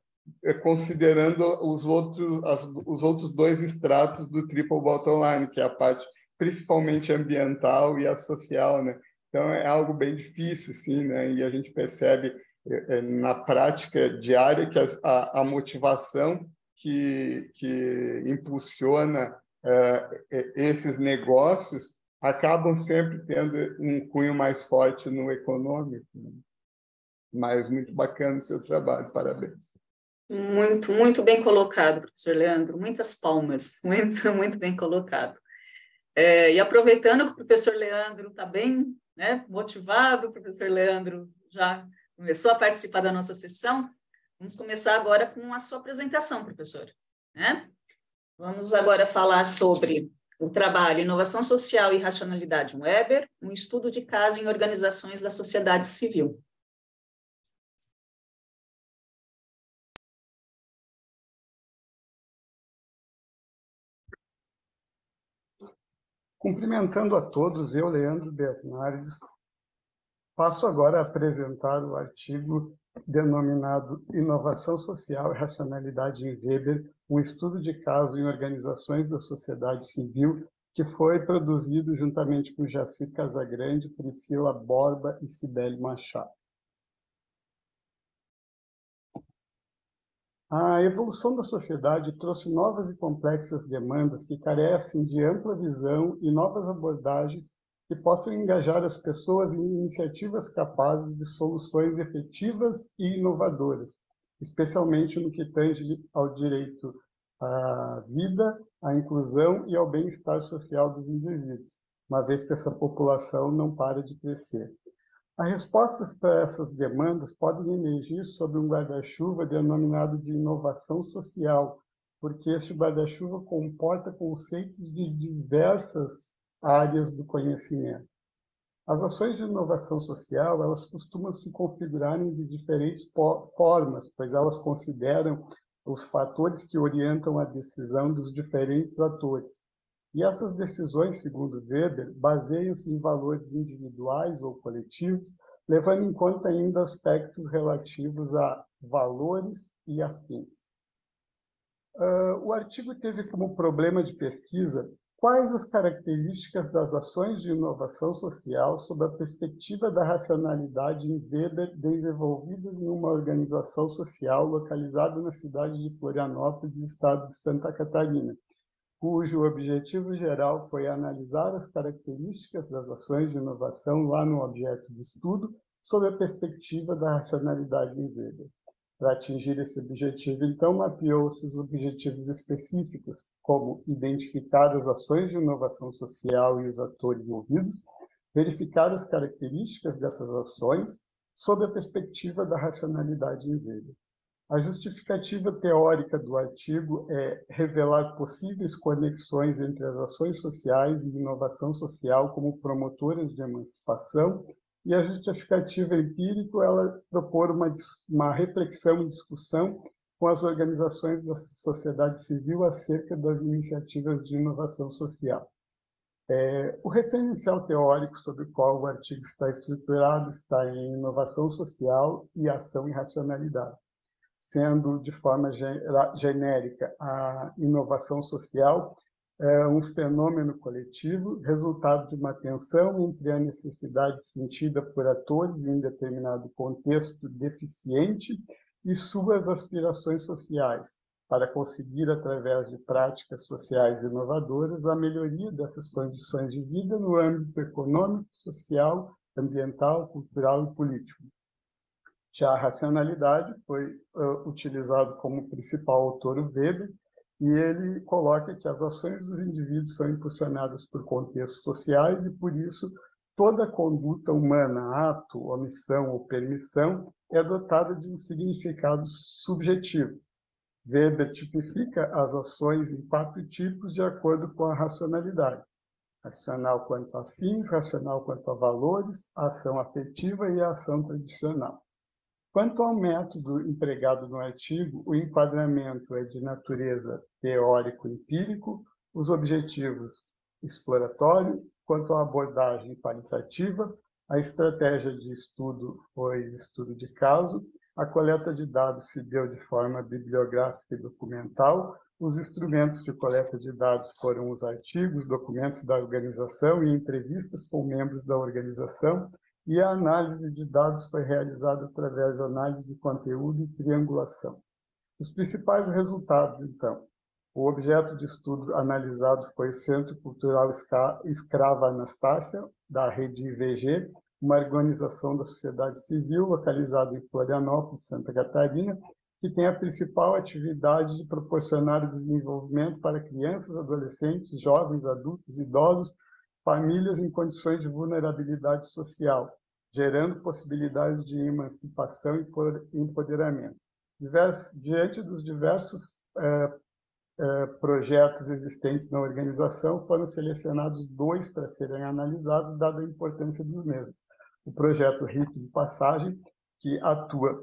considerando os outros dois estratos do triple bottom line, que é a parte principalmente ambiental e a social, né? Então, é algo bem difícil, sim, né? E a gente percebe na prática diária que a motivação que impulsiona esses negócios acabam sempre tendo um cunho mais forte no econômico, né? Mas muito bacana o seu trabalho, parabéns. Muito, muito bem colocado, professor Leandro. Muitas palmas, muito, muito bem colocado. E aproveitando que o professor Leandro está bem, né, motivado, o professor Leandro já começou a participar da nossa sessão, vamos começar agora com a sua apresentação, professor. Né? Vamos agora falar sobre o trabalho Inovação Social e Racionalidade Weber, um estudo de caso em organizações da sociedade civil. Cumprimentando a todos, eu, Leandro Bernardes, Passo agora a apresentar o artigo denominado Inovação Social e Racionalidade em Weber, um estudo de caso em organizações da sociedade civil, que foi produzido juntamente com Jaci Casagrande, Priscila Borba e Cibele Machado. A evolução da sociedade trouxe novas e complexas demandas que carecem de ampla visão e novas abordagens que possam engajar as pessoas em iniciativas capazes de soluções efetivas e inovadoras, especialmente no que tange ao direito à vida, à inclusão e ao bem-estar social dos indivíduos, uma vez que essa população não para de crescer. As respostas para essas demandas podem emergir sob um guarda-chuva denominado de inovação social, porque este guarda-chuva comporta conceitos de diversas áreas do conhecimento. As ações de inovação social, elas costumam se configurarem de diferentes formas, pois elas consideram os fatores que orientam a decisão dos diferentes atores. E essas decisões, segundo Weber, baseiam-se em valores individuais ou coletivos, levando em conta ainda aspectos relativos a valores e afins. O artigo teve como problema de pesquisa quais as características das ações de inovação social sob a perspectiva da racionalidade em Weber desenvolvidas em uma organização social localizada na cidade de Florianópolis, estado de Santa Catarina, cujo objetivo geral foi analisar as características das ações de inovação lá no objeto de estudo, sob a perspectiva da racionalidade em Weber. Para atingir esse objetivo, então, mapeou-se os objetivos específicos, como identificar as ações de inovação social e os atores envolvidos, verificar as características dessas ações, sob a perspectiva da racionalidade em Weber. A justificativa teórica do artigo é revelar possíveis conexões entre as ações sociais e inovação social como promotoras de emancipação, e a justificativa empírica ela propor uma reflexão e discussão com as organizações da sociedade civil acerca das iniciativas de inovação social. O referencial teórico sobre o qual o artigo está estruturado está em inovação social e ação e racionalidade, sendo, de forma genérica, a inovação social é um fenômeno coletivo, resultado de uma tensão entre a necessidade sentida por atores em determinado contexto deficiente e suas aspirações sociais, para conseguir, através de práticas sociais inovadoras, a melhoria dessas condições de vida no âmbito econômico, social, ambiental, cultural e político. Já a racionalidade foi utilizado como principal autor o Weber, e ele coloca que as ações dos indivíduos são impulsionadas por contextos sociais e, por isso, toda conduta humana, ato, omissão ou permissão, é dotada de um significado subjetivo. Weber tipifica as ações em 4 tipos de acordo com a racionalidade: racional quanto a fins, racional quanto a valores, a ação afetiva e a ação tradicional. Quanto ao método empregado no artigo, o enquadramento é de natureza teórico-empírico, os objetivos exploratório. Quanto à abordagem qualitativa, a estratégia de estudo foi estudo de caso, a coleta de dados se deu de forma bibliográfica e documental, os instrumentos de coleta de dados foram os artigos, documentos da organização e entrevistas com membros da organização, e a análise de dados foi realizada através de análise de conteúdo e triangulação. Os principais resultados, então: o objeto de estudo analisado foi o Centro Cultural Escrava Anastácia, da rede IVG, uma organização da sociedade civil localizada em Florianópolis, Santa Catarina, que tem a principal atividade de proporcionar o desenvolvimento para crianças, adolescentes, jovens, adultos, idosos, famílias em condições de vulnerabilidade social, gerando possibilidades de emancipação e empoderamento. Diante dos diversos projetos existentes na organização, foram selecionados 2 para serem analisados, dada a importância dos mesmos. O projeto Rito de Passagem, que atua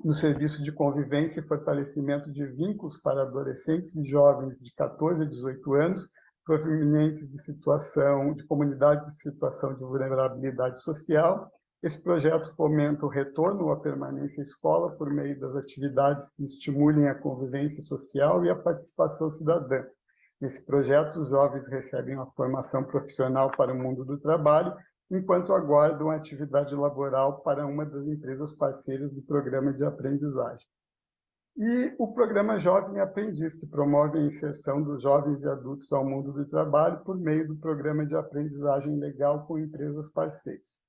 no serviço de convivência e fortalecimento de vínculos para adolescentes e jovens de 14 a 18 anos, provenientes de comunidades em situação de vulnerabilidade social, Esse projeto fomenta o retorno ou a permanência à escola por meio das atividades que estimulem a convivência social e a participação cidadã. Nesse projeto, os jovens recebem uma formação profissional para o mundo do trabalho, enquanto aguardam a atividade laboral para uma das empresas parceiras do programa de aprendizagem. E o programa Jovem Aprendiz, que promove a inserção dos jovens e adultos ao mundo do trabalho por meio do programa de aprendizagem legal com empresas parceiras.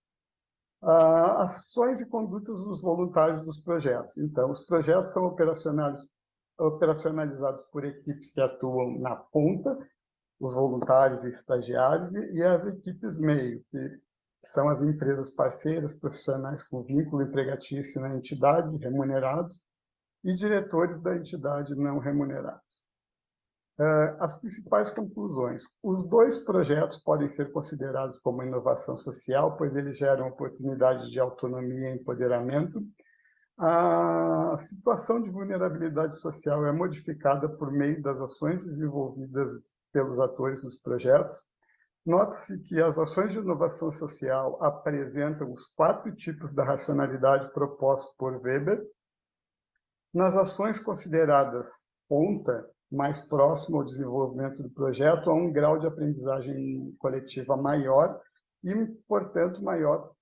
Ações e condutas dos voluntários dos projetos. Então, os projetos são operacionalizados por equipes que atuam na ponta, os voluntários e estagiários, e as equipes meio, que são as empresas parceiras, profissionais com vínculo empregatício na entidade, remunerados, e diretores da entidade não remunerados. As principais conclusões. Os 2 projetos podem ser considerados como inovação social, pois eles geram oportunidades de autonomia e empoderamento. A situação de vulnerabilidade social é modificada por meio das ações desenvolvidas pelos atores dos projetos. Note-se que as ações de inovação social apresentam os 4 tipos da racionalidade propostos por Weber. Nas ações consideradas ponta, mais próximo ao desenvolvimento do projeto, há um grau de aprendizagem coletiva maior e, portanto, maior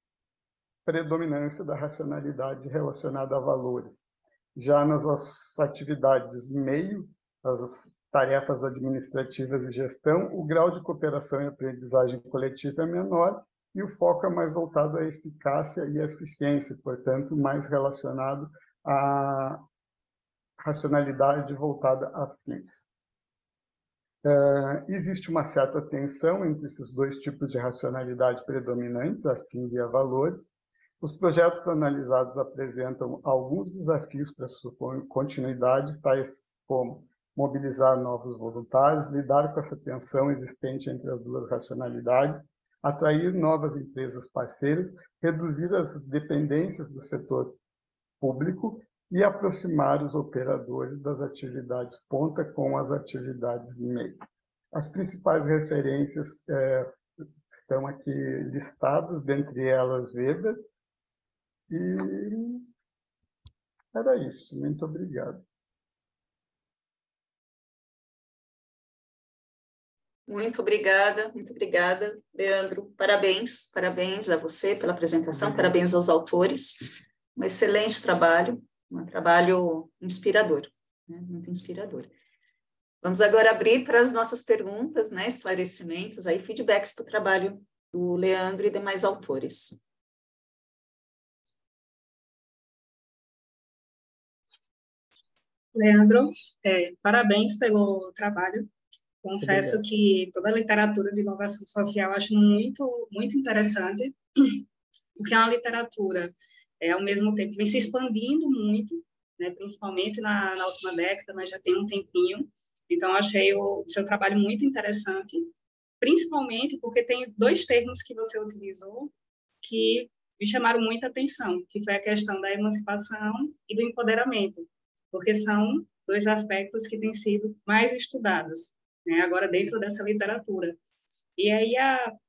predominância da racionalidade relacionada a valores. Já nas atividades meio, as tarefas administrativas e gestão, o grau de cooperação e aprendizagem coletiva é menor e o foco é mais voltado à eficácia e eficiência, portanto, mais relacionado à racionalidade voltada a fins. Existe uma certa tensão entre esses 2 tipos de racionalidade predominantes, a fins e a valores. Os projetos analisados apresentam alguns desafios para sua continuidade, tais como mobilizar novos voluntários, lidar com essa tensão existente entre as 2 racionalidades, atrair novas empresas parceiras, reduzir as dependências do setor público e aproximar os operadores das atividades ponta com as atividades meio. As principais referências estão aqui listadas, dentre elas Weber, e era isso. Muito obrigado. Muito obrigada, Leandro. Parabéns a você pela apresentação, parabéns aos autores. Um excelente trabalho, um trabalho inspirador, né? Muito inspirador. Vamos agora abrir para as nossas perguntas, né? Esclarecimentos, aí, feedbacks para o trabalho do Leandro e demais autores. Leandro, parabéns pelo trabalho. Confesso que toda a literatura de inovação social eu acho muito, muito interessante, porque é uma literatura, ao mesmo tempo, que vem se expandindo muito, né, principalmente na última década, mas já tem um tempinho. Então, achei o seu trabalho muito interessante, principalmente porque tem 2 termos que você utilizou que me chamaram muita atenção, que foi a questão da emancipação e do empoderamento, porque são 2 aspectos que têm sido mais estudados, né, agora dentro dessa literatura. E aí,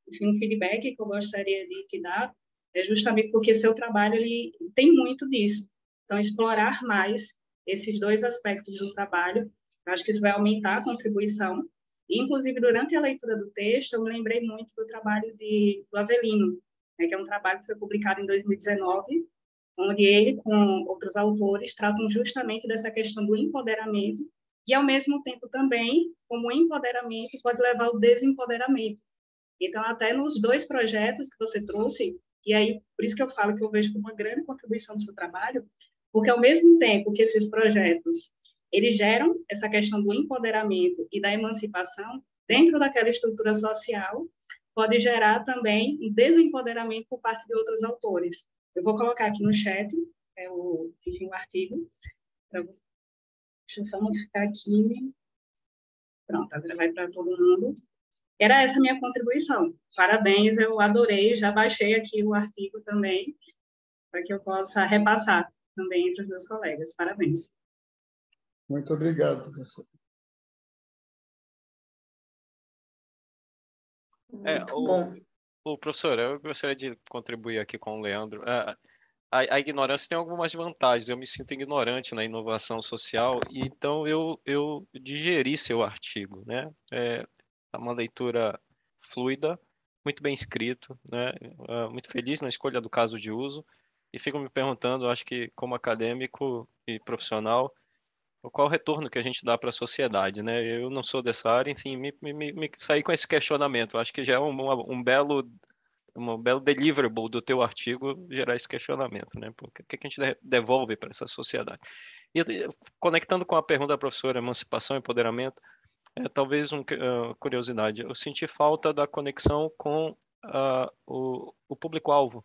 enfim, um feedback que eu gostaria de te dar é justamente porque seu trabalho ele tem muito disso. Então, explorar mais esses 2 aspectos do trabalho, eu acho que isso vai aumentar a contribuição. E, inclusive, durante a leitura do texto, eu me lembrei muito do trabalho do Avelino, né, que é um trabalho que foi publicado em 2019, onde ele, com outros autores, tratam justamente dessa questão do empoderamento e, ao mesmo tempo, também, como o empoderamento pode levar ao desempoderamento. Então, até nos 2 projetos que você trouxe, e aí, por isso que eu falo que eu vejo como uma grande contribuição do seu trabalho, porque, ao mesmo tempo que esses projetos, eles geram essa questão do empoderamento e da emancipação, dentro daquela estrutura social, pode gerar também um desempoderamento por parte de outros autores. Eu vou colocar aqui no chat, enfim, o artigo, para você. Deixa eu só modificar aqui. Pronto, agora vai para todo mundo. Era essa a minha contribuição. Parabéns, eu adorei, já baixei aqui o artigo também, para que eu possa repassar também entre os meus colegas. Parabéns. Muito obrigado, professor. Muito bom. Professor, eu gostaria de contribuir aqui com o Leandro. A ignorância tem algumas vantagens. Eu me sinto ignorante na inovação social, e então eu digeri seu artigo, né? É uma leitura fluida, muito bem escrito, né? Muito feliz na escolha do caso de uso, e fico me perguntando, acho que como acadêmico e profissional, qual o retorno que a gente dá para a sociedade, né? Eu não sou dessa área, enfim, me saí com esse questionamento. Acho que já é um belo deliverable do teu artigo gerar esse questionamento, né? O que a gente devolve para essa sociedade? E conectando com a pergunta da professora, emancipação e empoderamento, talvez uma curiosidade. Eu senti falta da conexão com o público-alvo.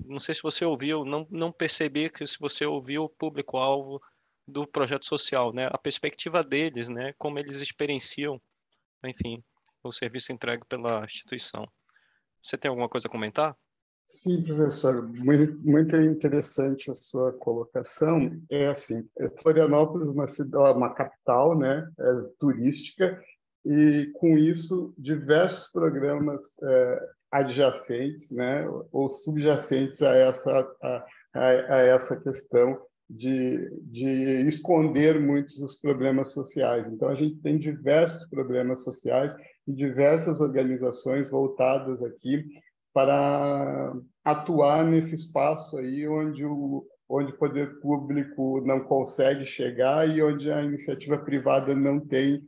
Não sei se você ouviu, não percebi que se você ouviu o público-alvo do projeto social, né? A perspectiva deles, né? Como eles experienciam, enfim, o serviço entregue pela instituição. Você tem alguma coisa a comentar? Sim, professor, muito interessante a sua colocação. É assim, Florianópolis é uma capital, né, turística, e com isso diversos programas adjacentes, né, ou subjacentes a essa questão de esconder muitos dos problemas sociais. Então, a gente tem diversos programas sociais e diversas organizações voltadas aqui para atuar nesse espaço aí onde o poder público não consegue chegar e onde a iniciativa privada não tem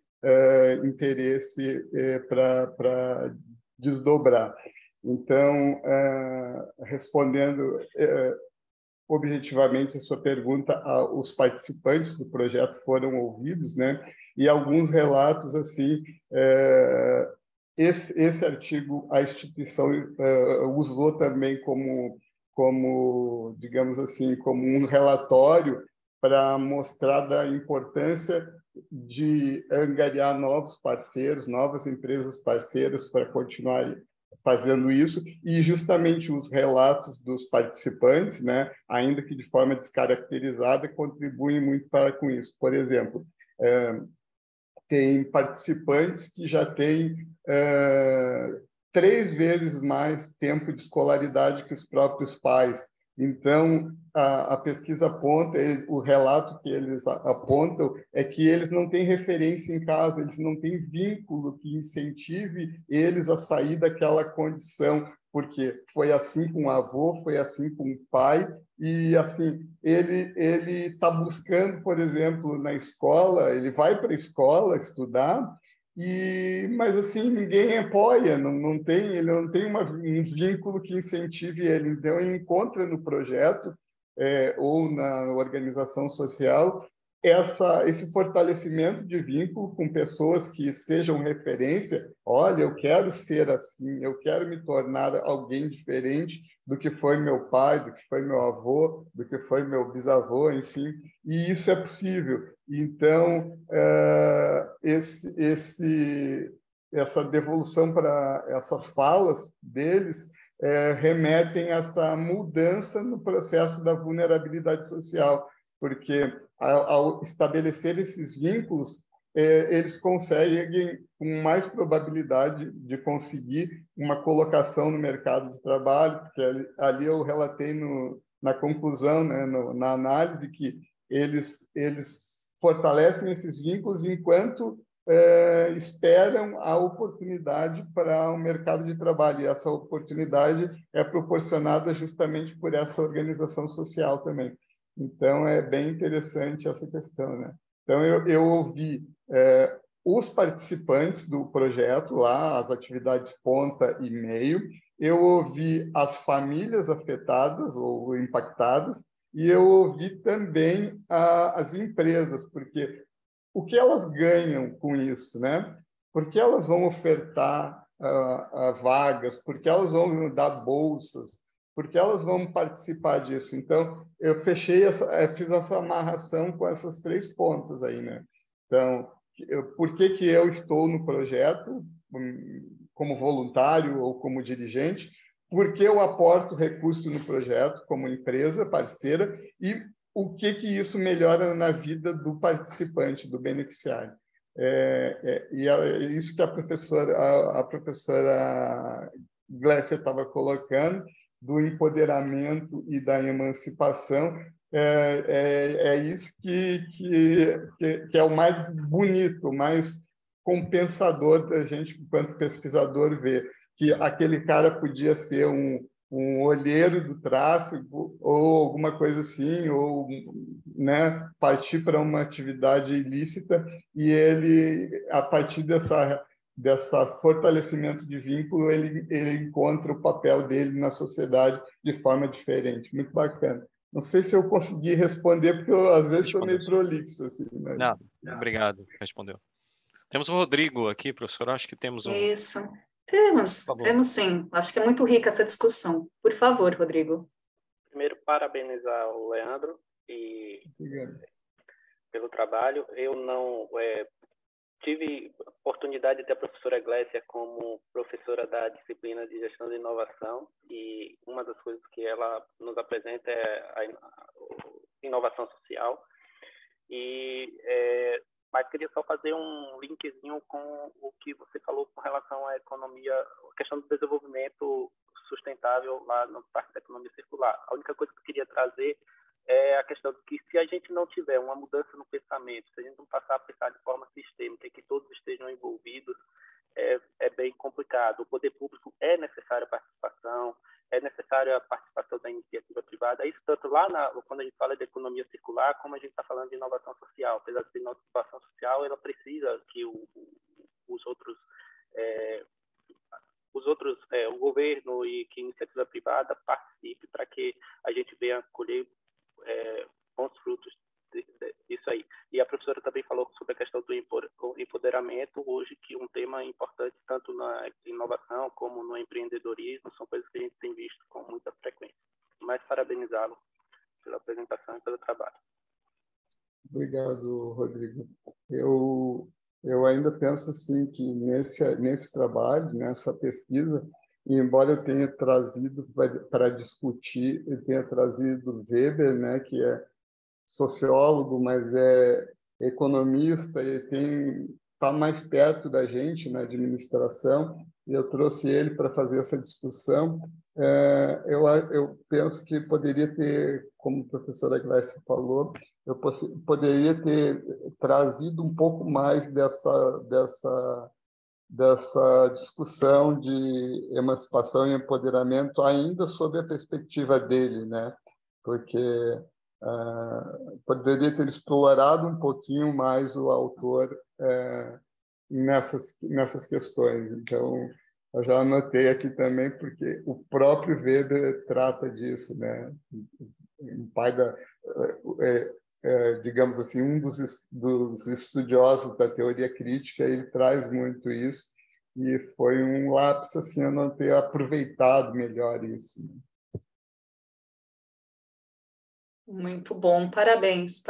interesse para desdobrar. Então, respondendo objetivamente a sua pergunta, os participantes do projeto foram ouvidos, né? E alguns relatos assim. Esse artigo a instituição usou também como, digamos assim, como um relatório para mostrar da importância de angariar novos parceiros, novas empresas parceiras para continuar fazendo isso, e justamente os relatos dos participantes, né, ainda que de forma descaracterizada, contribuem muito com isso. Por exemplo, tem participantes que já têm 3 vezes mais tempo de escolaridade que os próprios pais. Então, a pesquisa aponta, o relato que eles apontam é que eles não têm referência em casa, eles não têm vínculo que incentive eles a sair daquela condição, porque foi assim com o avô, foi assim com o pai, e assim ele está buscando, por exemplo, na escola, ele vai para a escola estudar, mas assim ninguém apoia, ele não tem um vínculo que incentive ele. Então ele encontra no projeto ou na organização social esse fortalecimento de vínculo com pessoas que sejam referência. Olha, eu quero ser assim, eu quero me tornar alguém diferente do que foi meu pai, do que foi meu avô, do que foi meu bisavô, enfim, e isso é possível. Então, essa devolução para essas falas deles remetem a essa mudança no processo da vulnerabilidade social, porque ao estabelecer esses vínculos, eles conseguem, com mais probabilidade de conseguir uma colocação no mercado de trabalho, porque ali eu relatei na conclusão, né, na análise, que eles fortalecem esses vínculos enquanto esperam a oportunidade para o mercado de trabalho. E essa oportunidade é proporcionada justamente por essa organização social também. Então, é bem interessante essa questão, né? Então, eu ouvi os participantes do projeto lá, as atividades ponta e meio, eu ouvi as famílias afetadas ou impactadas, e eu ouvi também as empresas, porque o que elas ganham com isso, né? Porque elas vão ofertar vagas, porque elas vão dar bolsas, porque elas vão participar disso. Então, eu fiz essa amarração com essas 3 pontas aí, né? Então, por que eu estou no projeto como voluntário ou como dirigente? Porque eu aporto recurso no projeto como empresa parceira e o que isso melhora na vida do participante, do beneficiário. Isso que a professora Glécia estava colocando, do empoderamento e da emancipação, é isso que é o mais bonito, o mais compensador da gente, enquanto pesquisador, ver que aquele cara podia ser um olheiro do tráfego ou alguma coisa assim, ou, né, partir para uma atividade ilícita, e ele, a partir dessa fortalecimento de vínculo, ele encontra o papel dele na sociedade de forma diferente. Muito bacana. Não sei se eu consegui responder, porque eu, às vezes, sou meio prolixo. Assim, mas... Não, obrigado, respondeu. Temos o Rodrigo aqui, professor, acho que temos um... Isso, temos sim. Acho que é muito rica essa discussão. Por favor, Rodrigo. Primeiro, parabenizar o Leandro pelo trabalho. Eu não tive oportunidade de ter a professora Glécia como professora da disciplina de gestão de inovação, e uma das coisas que ela nos apresenta é a inovação social. Mas queria só fazer um linkzinho com o que você falou com relação à economia, a questão do desenvolvimento sustentável lá no Parque da Economia Circular. A única coisa que eu queria trazer é a questão de que, se a gente não tiver uma mudança no pensamento, se a gente não passar a pensar de forma sistêmica e que todos estejam envolvidos, é bem complicado. O poder público é necessário a participação, é necessária a participação da iniciativa privada. Isso tanto lá quando a gente fala de economia circular, como a gente está falando de inovação social. Apesar de inovação social, ela precisa que o governo e que a iniciativa privada participe para que a gente venha colher bons frutos disso aí. E a professora também falou sobre a questão do empoderamento, hoje, que um tema importante tanto na inovação como no empreendedorismo, são coisas que a gente tem visto com muita frequência. Mas parabenizá-lo pela apresentação e pelo trabalho. Obrigado, Rodrigo. Eu ainda penso assim que nesse trabalho, nessa pesquisa, embora eu tenha trazido para discutir, eu tenha trazido Weber, né, que é sociólogo, mas é economista e está mais perto da gente na administração, e eu trouxe ele para fazer essa discussão. Eu penso que poderia ter, como a professora Glécia falou, eu poderia ter trazido um pouco mais dessa discussão de emancipação e empoderamento, ainda sob a perspectiva dele, né? Porque poderia ter explorado um pouquinho mais o autor nessas questões. Então, eu já anotei aqui também, porque o próprio Weber trata disso, né? O pai digamos assim, um dos estudiosos da teoria crítica, ele traz muito isso, e foi um lapso assim, eu não ter aproveitado melhor isso. Muito bom, parabéns,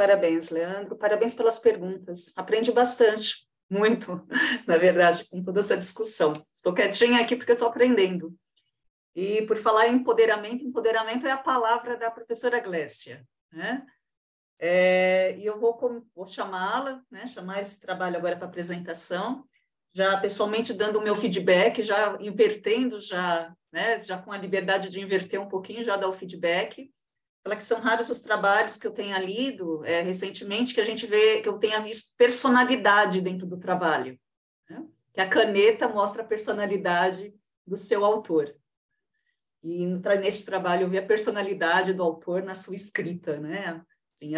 Leandro, parabéns pelas perguntas. Aprendi bastante, muito, na verdade, com toda essa discussão. Estou quietinha aqui porque eu estou aprendendo. E por falar em empoderamento é a palavra da professora Glécia, né? E eu vou chamá-la, né? Chamar esse trabalho agora para apresentação, já pessoalmente dando o meu feedback, já invertendo, né? Já com a liberdade de inverter um pouquinho, já dar o feedback. Falar que são raros os trabalhos que eu tenha lido recentemente, que a gente vê, que eu tenha visto personalidade dentro do trabalho, né? Que a caneta mostra a personalidade do seu autor. E nesse trabalho eu vi a personalidade do autor na sua escrita, né? Assim,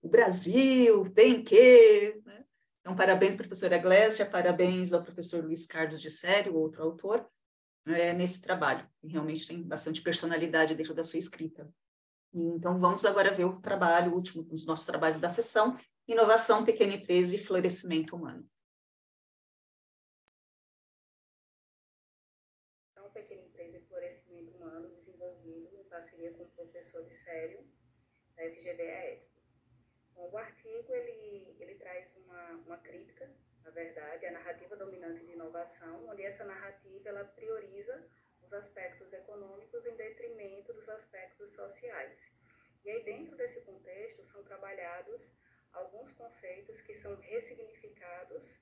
o Brasil tem que... Né? Então, parabéns, professora Glécia, parabéns ao professor Luiz Carlos de Sério, outro autor, nesse trabalho. Realmente tem bastante personalidade dentro da sua escrita. Então, vamos agora ver o trabalho, o último dos nossos trabalhos da sessão, Inovação, Pequena Empresa e Florescimento Humano. Pequena Empresa e Florescimento Humano, desenvolvido em parceria com o professor de Sério, da FGV-ESP. O artigo, ele traz uma crítica, na verdade, à narrativa dominante de inovação, onde essa narrativa ela prioriza os aspectos econômicos em detrimento dos aspectos sociais. E aí, dentro desse contexto, são trabalhados alguns conceitos que são ressignificados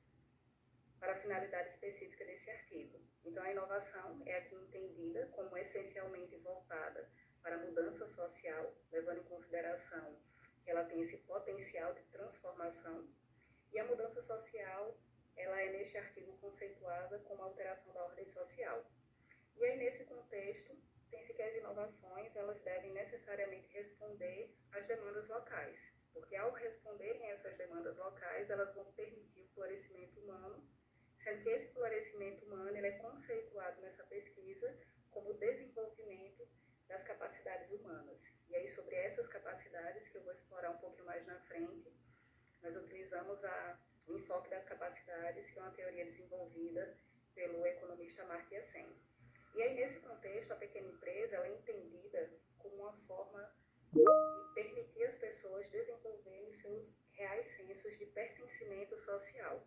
finalidade específica desse artigo. Então, a inovação é aqui entendida como essencialmente voltada para a mudança social, levando em consideração que ela tem esse potencial de transformação, e a mudança social, ela é neste artigo conceituada como alteração da ordem social. E aí, nesse contexto, tem-se que as inovações, elas devem necessariamente responder às demandas locais, porque ao responderem a essas demandas locais, elas vão permitir o florescimento humano, sendo que esse florescimento humano ele é conceituado nessa pesquisa como desenvolvimento das capacidades humanas. E aí, sobre essas capacidades, que eu vou explorar um pouquinho mais na frente, nós utilizamos o enfoque das capacidades, que é uma teoria desenvolvida pelo economista Amartya Sen. E aí, nesse contexto, a pequena empresa ela é entendida como uma forma de permitir às pessoas desenvolverem os seus reais sensos de pertencimento social.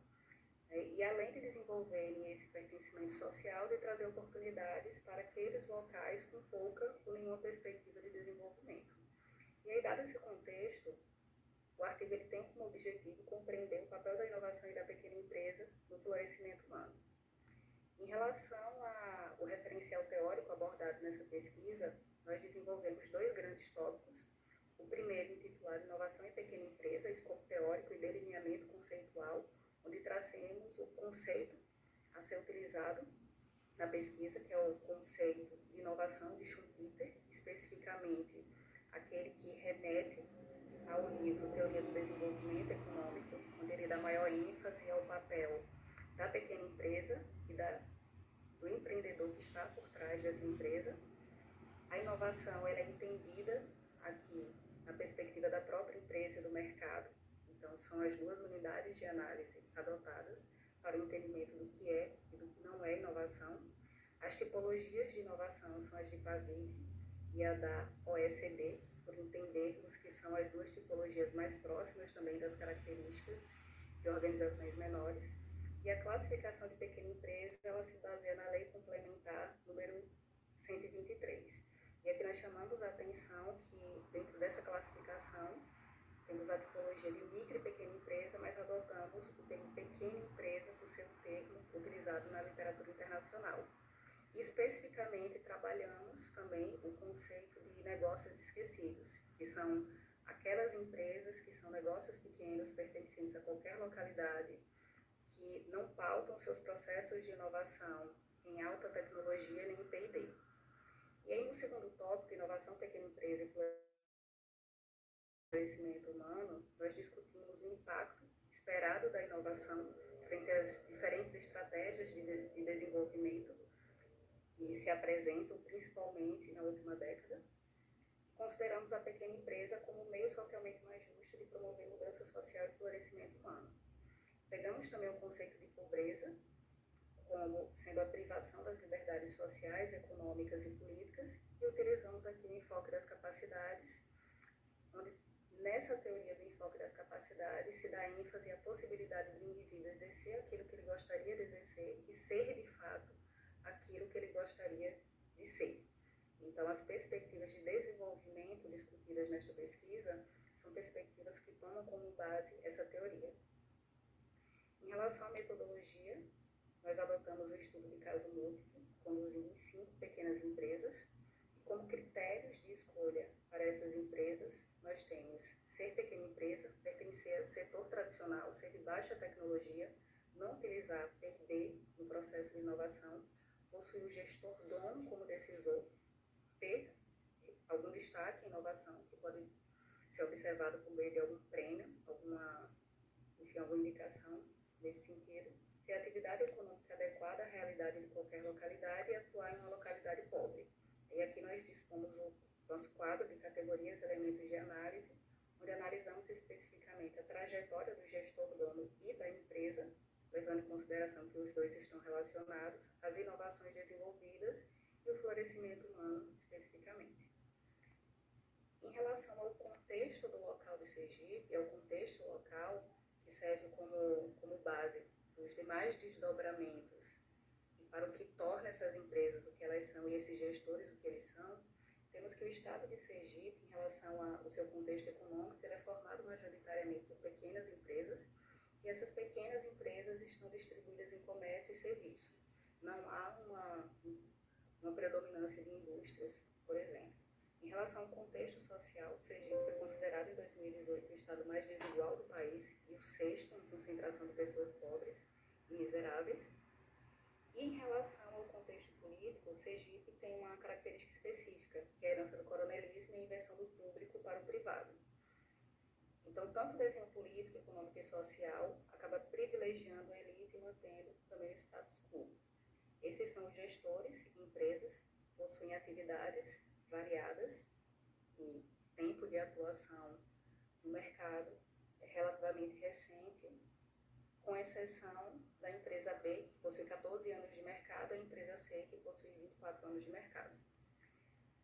E além de desenvolverem esse pertencimento social, de trazer oportunidades para aqueles locais com pouca ou nenhuma perspectiva de desenvolvimento. E aí, dado esse contexto, o artigo ele tem como objetivo compreender o papel da inovação e da pequena empresa no florescimento humano. Em relação ao referencial teórico abordado nessa pesquisa, nós desenvolvemos 2 grandes tópicos. O primeiro, intitulado Inovação e Pequena Empresa, Escopo Teórico e Delineamento Conceitual, onde trazemos o conceito a ser utilizado na pesquisa, que é o conceito de inovação de Schumpeter, especificamente aquele que remete ao livro Teoria do Desenvolvimento Econômico, onde ele dá maior ênfase ao papel da pequena empresa e do empreendedor que está por trás dessa empresa. A inovação ela é entendida aqui na perspectiva da própria empresa e do mercado. Então, são as 2 unidades de análise adotadas para o entendimento do que é e do que não é inovação. As tipologias de inovação são as de Pavitt e a da OECD, por entendermos que são as 2 tipologias mais próximas também das características de organizações menores. E a classificação de pequena empresa, ela se baseia na Lei Complementar número 123. E aqui nós chamamos a atenção que, dentro dessa classificação, temos a tipologia de micro e pequena empresa, mas adotamos o termo pequena empresa por ser um termo utilizado na literatura internacional. E, especificamente, trabalhamos também o conceito de negócios esquecidos, que são aquelas empresas que são negócios pequenos, pertencentes a qualquer localidade, que não pautam seus processos de inovação em alta tecnologia nem em P&D. E aí, no segundo tópico, inovação, pequena empresa e florescimento humano, nós discutimos o impacto esperado da inovação frente às diferentes estratégias de desenvolvimento que se apresentam principalmente na última década. Consideramos a pequena empresa como o meio socialmente mais justo de promover mudança social e florescimento humano. Pegamos também o conceito de pobreza como sendo a privação das liberdades sociais, econômicas e políticas, e utilizamos aqui o enfoque das capacidades, onde nessa teoria do enfoque das capacidades se dá ênfase à possibilidade do indivíduo exercer aquilo que ele gostaria de exercer e ser de fato aquilo que ele gostaria de ser. Então, as perspectivas de desenvolvimento discutidas nesta pesquisa são perspectivas que tomam como base essa teoria. Em relação à metodologia, nós adotamos o estudo de caso múltiplo, conduzido em 5 pequenas empresas, e como critérios de escolha para essas empresas, nós temos ser pequena empresa, pertencer ao setor tradicional, ser de baixa tecnologia, não utilizar P&D no processo de inovação, possuir o gestor dono como decisor, ter algum destaque em inovação, que pode ser observado por meio de algum prêmio, alguma indicação nesse sentido, ter atividade econômica adequada à realidade de qualquer localidade e atuar em uma localidade pobre. E aqui nós dispomos o nosso quadro de categorias e elementos de análise, onde analisamos especificamente a trajetória do gestor dono e da empresa, levando em consideração que os 2 estão relacionados, as inovações desenvolvidas e o florescimento humano especificamente. Em relação ao contexto do local de Sergipe, ao contexto local, que serve como base para os demais desdobramentos e para o que torna essas empresas o que elas são e esses gestores o que eles são, temos que o estado de Sergipe, em relação ao seu contexto econômico, ele é formado majoritariamente por pequenas empresas, e essas pequenas empresas estão distribuídas em comércio não há uma predominância de indústrias, por exemplo. Em relação ao contexto social, Sergipe foi considerado em 2018 o estado mais desigual do país e o sexto em concentração de pessoas pobres e miseráveis. E em relação ao contexto político, Sergipe tem uma característica específica, que é a herança do coronelismo e a inversão do público para o privado. Então, tanto o desenho político, econômico e social acaba privilegiando a elite e mantendo também o status quo. Esses são os gestores e empresas que possuem atividades variadas e tempo de atuação no mercado é relativamente recente, com exceção da empresa B, que possui 14 anos de mercado, e a empresa C, que possui 24 anos de mercado.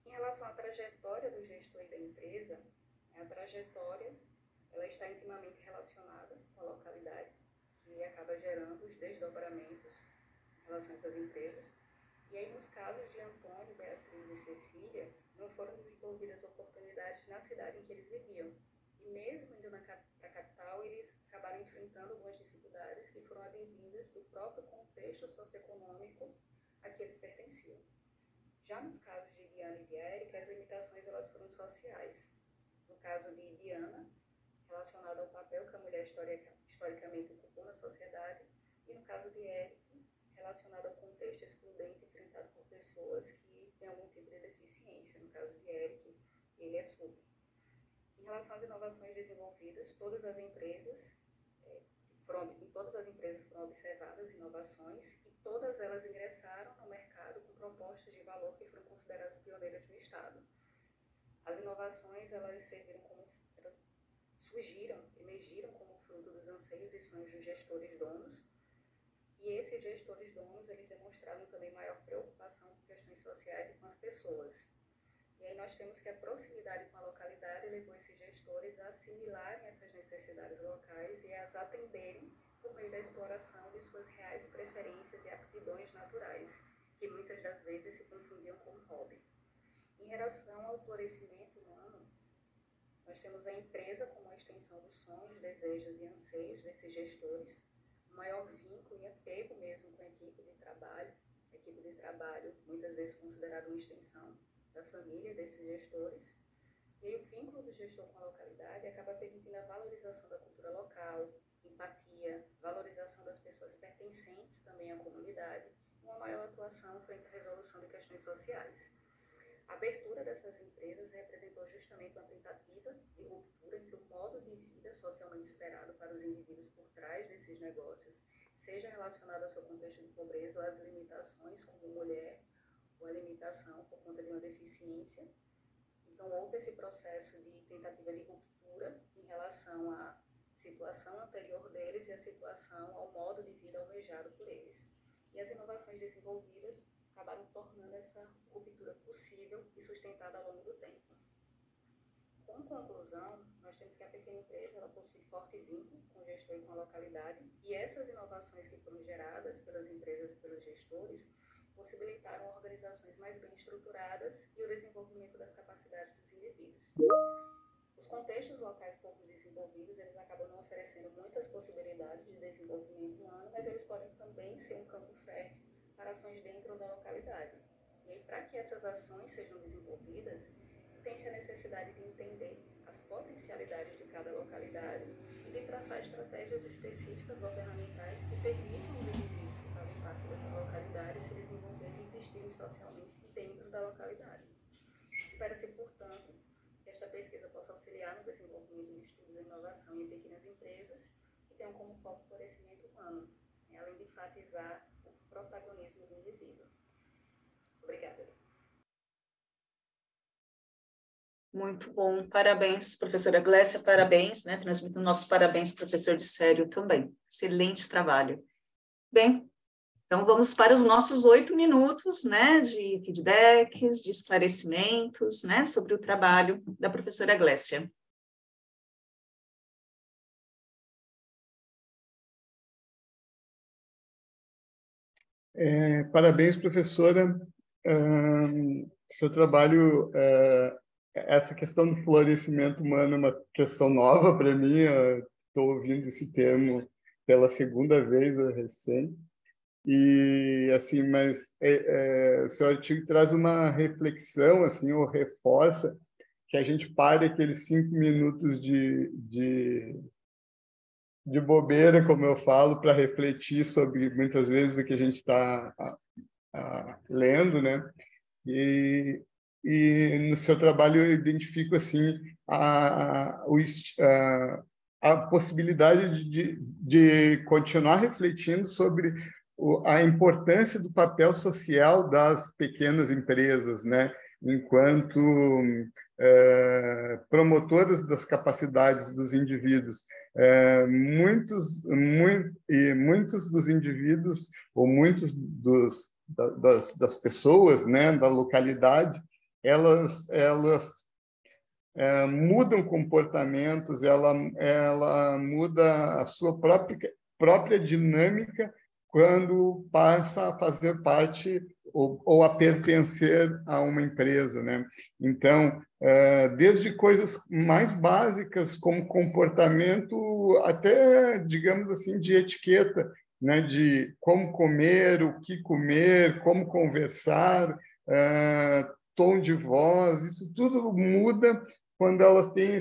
Em relação à trajetória do gestor e da empresa, a trajetória ela está intimamente relacionada com a localidade, que acaba gerando os desdobramentos em relação a essas empresas. E aí, nos casos de Antônio, Beatriz e Cecília, não foram desenvolvidas oportunidades na cidade em que eles viviam. E mesmo indo para a capital, eles acabaram enfrentando algumas dificuldades que foram advindas do próprio contexto socioeconômico a que eles pertenciam. Já nos casos de Diana e de Érica, as limitações elas foram sociais. No caso de Diana, relacionado ao papel que a mulher historicamente ocupou na sociedade, e no caso de Érica, relacionado ao contexto excludente enfrentado por pessoas que têm algum tipo de deficiência. No caso de Eric, ele é surdo. Em relação às inovações desenvolvidas, todas as empresas foram observadas inovações e todas elas ingressaram no mercado com propostas de valor que foram consideradas pioneiras no Estado. As inovações elas emergiram como fruto dos anseios e sonhos dos gestores donos. E esses gestores donos, eles demonstraram também maior preocupação com questões sociais e com as pessoas. E aí nós temos que a proximidade com a localidade levou esses gestores a assimilarem essas necessidades locais e as atenderem por meio da exploração de suas reais preferências e aptidões naturais, que muitas das vezes se confundiam com hobby. Em relação ao florescimento humano, nós temos a empresa como a extensão dos sonhos, desejos e anseios desses gestores, maior vínculo e apego mesmo com a equipe de trabalho muitas vezes considerada uma extensão da família desses gestores, e aí o vínculo do gestor com a localidade acaba permitindo a valorização da cultura local, empatia, valorização das pessoas pertencentes também à comunidade, e uma maior atuação frente à resolução de questões sociais. A abertura dessas empresas representou justamente uma tentativa de ruptura entre o modo de vida socialmente esperado para os indivíduos por trás desses negócios, seja relacionado ao seu contexto de pobreza ou às limitações como mulher, ou a limitação por conta de uma deficiência. Então, houve esse processo de tentativa de ruptura em relação à situação anterior deles e à situação, ao modo de vida almejado por eles. E as inovações desenvolvidas acabaram tornando essa ruptura possível e sustentada ao longo do tempo. Como conclusão, nós temos que a pequena empresa ela possui forte vínculo com o gestor e com a localidade, e essas inovações que foram geradas pelas empresas e pelos gestores possibilitaram organizações mais bem estruturadas e o desenvolvimento das capacidades dos indivíduos. Os contextos locais pouco desenvolvidos, eles acabam não oferecendo muitas possibilidades de desenvolvimento humano, mas eles podem também ser um campo fértil para ações dentro da localidade. E aí, para que essas ações sejam desenvolvidas, tem-se a necessidade de entender as potencialidades de cada localidade e de traçar estratégias específicas governamentais que permitam aos indivíduos que fazem parte dessas localidades se desenvolverem e existirem socialmente dentro da localidade. Espera-se, portanto, que esta pesquisa possa auxiliar no desenvolvimento de estudos de inovação em pequenas empresas que tenham como foco o florescimento humano, além de enfatizar o protagonismo do indivíduo. Obrigada. Muito bom, parabéns, professora Glécia, parabéns, né? Transmitindo nossos parabéns, professor de Sério também. Excelente trabalho. Bem, então vamos para os nossos 8 minutos, né, de feedbacks, de esclarecimentos, né, sobre o trabalho da professora Glécia. Parabéns, professora. Seu trabalho, essa questão do florescimento humano é uma questão nova para mim. Estou ouvindo esse termo pela segunda vez recém. E assim, mas o seu artigo traz uma reflexão, assim, ou reforça que a gente pare aqueles 5 minutos de bobeira, como eu falo, para refletir sobre muitas vezes o que a gente está lendo, né? E no seu trabalho eu identifico assim a possibilidade de continuar refletindo sobre a importância do papel social das pequenas empresas, né? Enquanto promotoras das capacidades dos indivíduos. Muitos dos indivíduos ou muitos das pessoas, né, da localidade, elas mudam comportamentos, ela muda a sua própria dinâmica quando passa a fazer parte ou a pertencer a uma empresa, né? Então, desde coisas mais básicas como comportamento até, digamos assim, de etiqueta, né? De como comer, o que comer, como conversar, tom de voz, isso tudo muda quando elas têm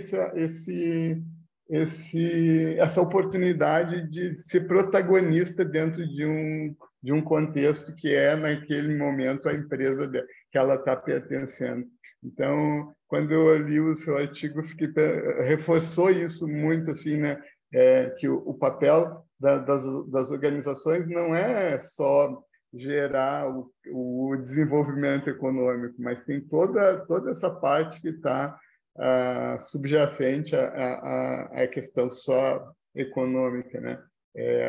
essa oportunidade de ser protagonista dentro de um contexto que é, naquele momento, a empresa que ela está pertencendo. Então, quando eu li o seu artigo, reforçou isso muito, assim, né? Que o papel das organizações não é só gerar o desenvolvimento econômico, mas tem toda essa parte que está subjacente à questão só econômica, né?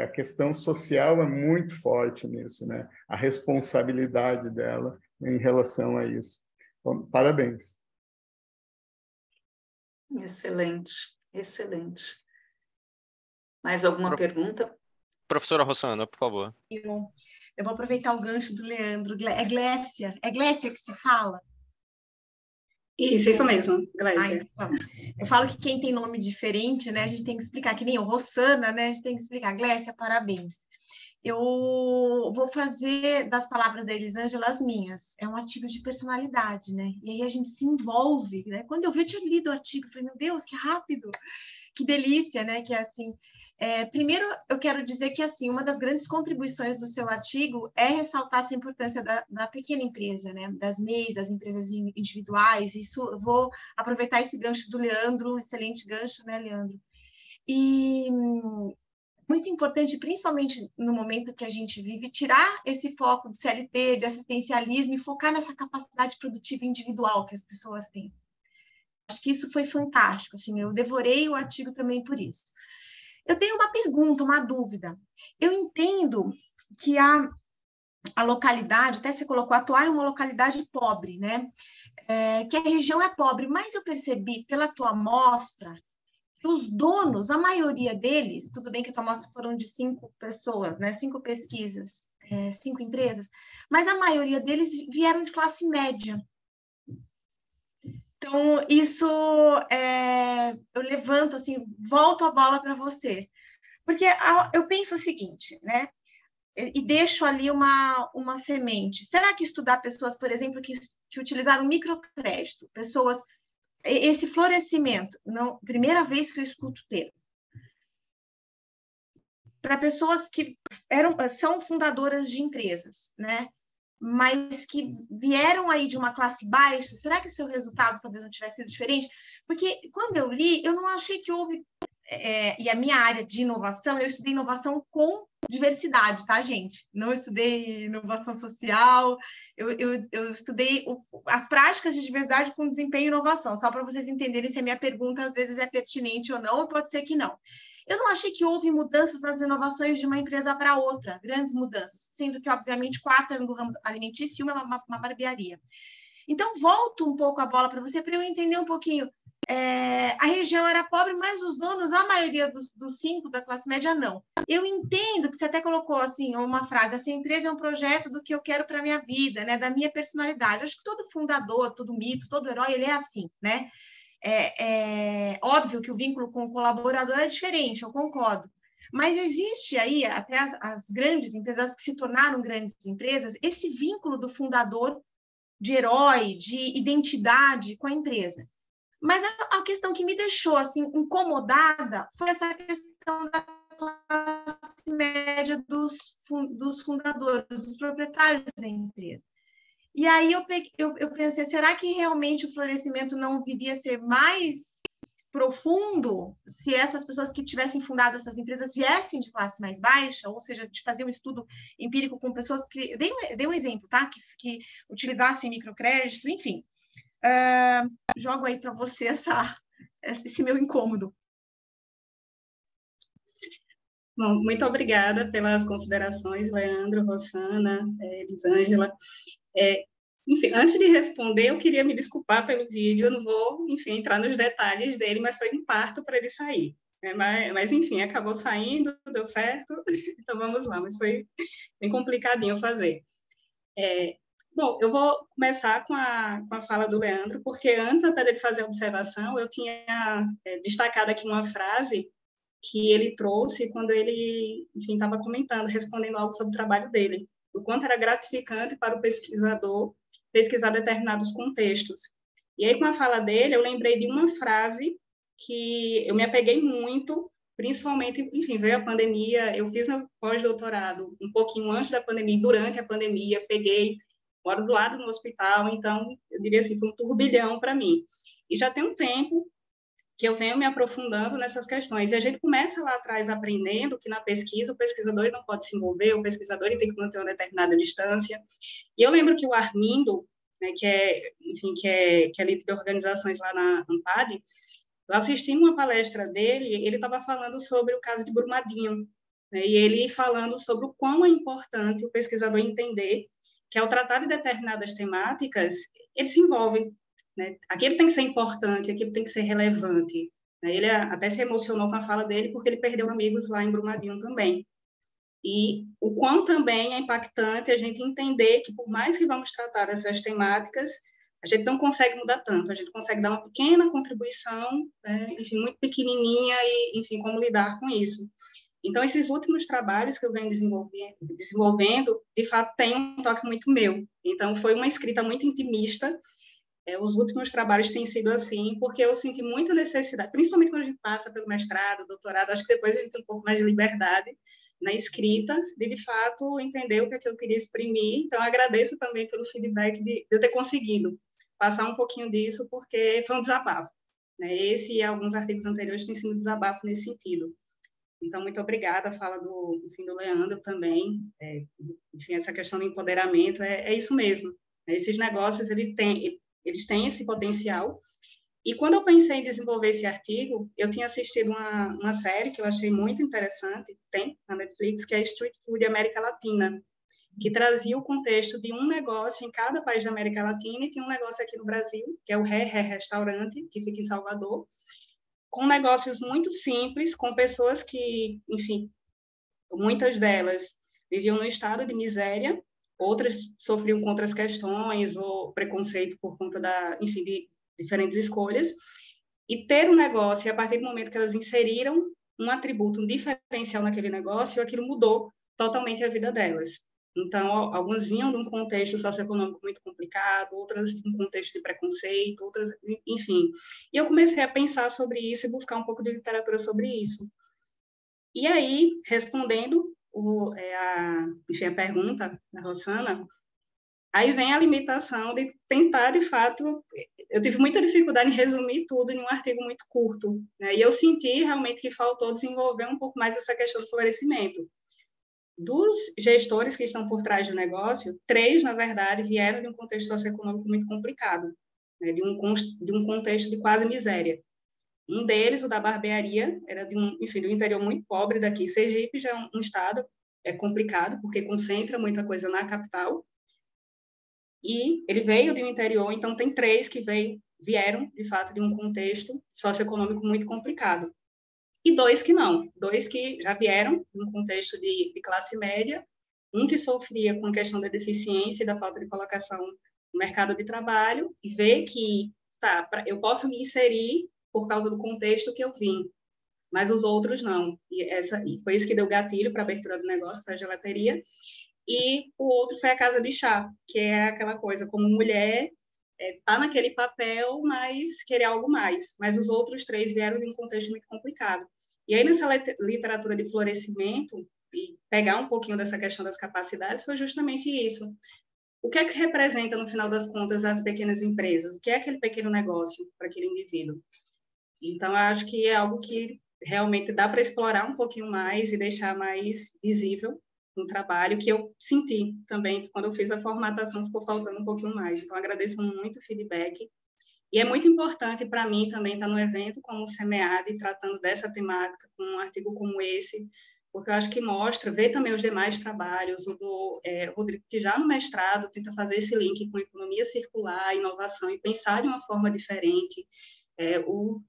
A questão social é muito forte nisso, né? A responsabilidade dela em relação a isso. Bom, parabéns. Excelente, excelente. Mais alguma pergunta? Professora Rosana, por favor. Eu vou aproveitar o gancho do Leandro. É Glécia que se fala? Isso mesmo, Glécia. Eu falo que quem tem nome diferente, né, a gente tem que explicar, que nem o Rossana, né, a gente tem que explicar. Glécia, parabéns. Eu vou fazer das palavras da Elisângela as minhas. É um artigo de personalidade, né? E aí a gente se envolve, né? Quando eu vi, eu tinha lido o artigo, falei, meu Deus, que rápido, que delícia, né? Que é assim... primeiro, eu quero dizer que, assim, uma das grandes contribuições do seu artigo é ressaltar essa importância da pequena empresa, né? Das MEIs, das empresas individuais. Isso, eu vou aproveitar esse gancho do Leandro, excelente gancho, né, Leandro? E muito importante, principalmente no momento que a gente vive, tirar esse foco do CLT, de assistencialismo e focar nessa capacidade produtiva individual que as pessoas têm. Acho que isso foi fantástico, assim, eu devorei o artigo também por isso. Eu tenho uma pergunta, uma dúvida. Eu entendo que a localidade, até você colocou, atuar em uma localidade pobre, né? Que a região é pobre, mas eu percebi pela tua amostra que os donos, a maioria deles, tudo bem que a tua amostra foram de 5 pessoas, né? 5 pesquisas, 5 empresas, mas a maioria deles vieram de classe média. Então, isso eu levanto, assim, volto a bola para você. Porque eu penso o seguinte, né? E deixo ali uma semente. Será que estudar pessoas, por exemplo, que utilizaram microcrédito, pessoas... Esse florescimento, não, primeira vez que eu escuto o termo, para pessoas que são fundadoras de empresas, né? Mas que vieram aí de uma classe baixa, será que o seu resultado talvez não tivesse sido diferente? Porque quando eu li, eu não achei que houve... e a minha área de inovação, eu estudei inovação com diversidade, tá, gente? Não estudei inovação social, eu estudei as práticas de diversidade com desempenho e inovação, só para vocês entenderem se a minha pergunta às vezes é pertinente ou não, ou pode ser que não. Eu não achei que houve mudanças nas inovações de uma empresa para outra, grandes mudanças, sendo que, obviamente, 4 eram do ramo alimentício e uma barbearia. Então, volto um pouco a bola para você, para eu entender um pouquinho. A região era pobre, mas os donos, a maioria dos 5 da classe média, não. Eu entendo que você até colocou assim uma frase, essa empresa é um projeto do que eu quero para a minha vida, né, da minha personalidade. Acho que todo fundador, todo mito, todo herói, ele é assim, né? Óbvio que o vínculo com o colaborador é diferente, eu concordo. Mas existe aí, até as grandes empresas, as que se tornaram grandes empresas, esse vínculo do fundador de herói, de identidade com a empresa. Mas a questão que me deixou assim incomodada foi essa questão da classe média dos fundadores, dos proprietários da empresa. E aí eu pensei, será que realmente o florescimento não viria a ser mais profundo se essas pessoas que tivessem fundado essas empresas viessem de classe mais baixa, ou seja, de fazer um estudo empírico com pessoas que... Dei um exemplo, tá? Que utilizassem microcrédito, enfim. Jogo aí para você esse meu incômodo. Bom, muito obrigada pelas considerações, Leandro, Rosana, Elisângela. Enfim, antes de responder, eu queria me desculpar pelo vídeo, eu não vou, enfim, entrar nos detalhes dele, mas foi um parto para ele sair. Mas, enfim, acabou saindo, deu certo, então vamos lá, mas foi bem complicadinho fazer. Bom, eu vou começar com a fala do Leandro, porque antes até dele fazer a observação, eu tinha destacado aqui uma frase que ele trouxe quando ele, enfim, estava comentando, respondendo algo sobre o trabalho dele, o quanto era gratificante para o pesquisador pesquisar determinados contextos. E aí, com a fala dele, eu lembrei de uma frase que eu me apeguei muito, principalmente, enfim, veio a pandemia, eu fiz meu pós-doutorado um pouquinho antes da pandemia, durante a pandemia, moro do lado do hospital, então, eu diria assim, foi um turbilhão para mim. E já tem um tempo que eu venho me aprofundando nessas questões. E a gente começa lá atrás aprendendo que na pesquisa o pesquisador não pode se envolver, o pesquisador tem que manter uma determinada distância. E eu lembro que o Armindo, né, que é líder de organizações lá na ANPAD, eu assisti uma palestra dele, ele estava falando sobre o caso de Brumadinho, né, e ele falando sobre o quão é importante o pesquisador entender que ao tratar de determinadas temáticas, ele se envolve. Né? Aquilo tem que ser importante, aquilo tem que ser relevante. Né? Ele até se emocionou com a fala dele, porque ele perdeu amigos lá em Brumadinho também. E o quão também é impactante a gente entender que, por mais que vamos tratar dessas temáticas, a gente não consegue mudar tanto, a gente consegue dar uma pequena contribuição, né? Enfim, muito pequenininha, e, enfim, como lidar com isso. Então, esses últimos trabalhos que eu venho desenvolvendo, de fato, têm um toque muito meu. Então, foi uma escrita muito intimista. Os últimos trabalhos têm sido assim, porque eu senti muita necessidade, principalmente quando a gente passa pelo mestrado, doutorado, acho que depois a gente tem um pouco mais de liberdade na escrita, de fato, entender o que é que eu queria exprimir. Então, agradeço também pelo feedback de eu ter conseguido passar um pouquinho disso, porque foi um desabafo. Né? Esse e alguns artigos anteriores têm sido desabafo nesse sentido. Então, muito obrigada, a fala do Leandro também. Enfim, essa questão do empoderamento, é isso mesmo. Esses negócios, eles têm esse potencial. E quando eu pensei em desenvolver esse artigo, eu tinha assistido uma série que eu achei muito interessante, tem na Netflix, que é Street Food América Latina, que trazia o contexto de um negócio em cada país da América Latina, e tinha um negócio aqui no Brasil, que é o Ré Restaurante, que fica em Salvador, com negócios muito simples, com pessoas que, enfim, muitas delas viviam no estado de miséria, outras sofriam com outras questões ou preconceito por conta enfim, de diferentes escolhas, e ter um negócio, e a partir do momento que elas inseriram um atributo, um diferencial naquele negócio, aquilo mudou totalmente a vida delas. Então, algumas vinham de um contexto socioeconômico muito complicado, outras de um contexto de preconceito, outras, enfim. E eu comecei a pensar sobre isso e buscar um pouco de literatura sobre isso. E aí, respondendo a pergunta da Rosana, aí vem a limitação de tentar, de fato, eu tive muita dificuldade em resumir tudo em um artigo muito curto, né? E eu senti realmente que faltou desenvolver um pouco mais essa questão do florescimento. Dos gestores que estão por trás do negócio, 3, na verdade, vieram de um contexto socioeconômico muito complicado, né? de um contexto de quase miséria. Um deles, o da barbearia, era de um interior muito pobre daqui. Sergipe já é um estado complicado, porque concentra muita coisa na capital. E ele veio de um interior, então tem 3 que vieram, de fato, de um contexto socioeconômico muito complicado. E 2 que não, 2 que já vieram de um contexto de classe média, um que sofria com a questão da deficiência e da falta de colocação no mercado de trabalho, e vê que eu posso me inserir por causa do contexto que eu vim. mas os outros não. E foi isso que deu gatilho para a abertura do negócio, que foi a gelateria. E o outro foi a casa de chá, que é aquela coisa, como mulher, tá naquele papel, mas querer algo mais. Mas os outros 3 vieram de um contexto muito complicado. E aí, nessa literatura de florescimento, e pegar um pouquinho dessa questão das capacidades, foi justamente isso. O que é que representa, no final das contas, as pequenas empresas? O que é aquele pequeno negócio para aquele indivíduo? Então, eu acho que é algo que realmente dá para explorar um pouquinho mais e deixar mais visível um trabalho que eu senti também, que quando eu fiz a formatação ficou faltando um pouquinho mais. Então, agradeço muito o feedback. E é muito importante para mim também estar no evento como o SEMEAD, tratando dessa temática, com um artigo como esse, porque eu acho que mostra, vê também os demais trabalhos, o do Rodrigo, que já no mestrado tenta fazer esse link com economia circular, inovação, e pensar de uma forma diferente.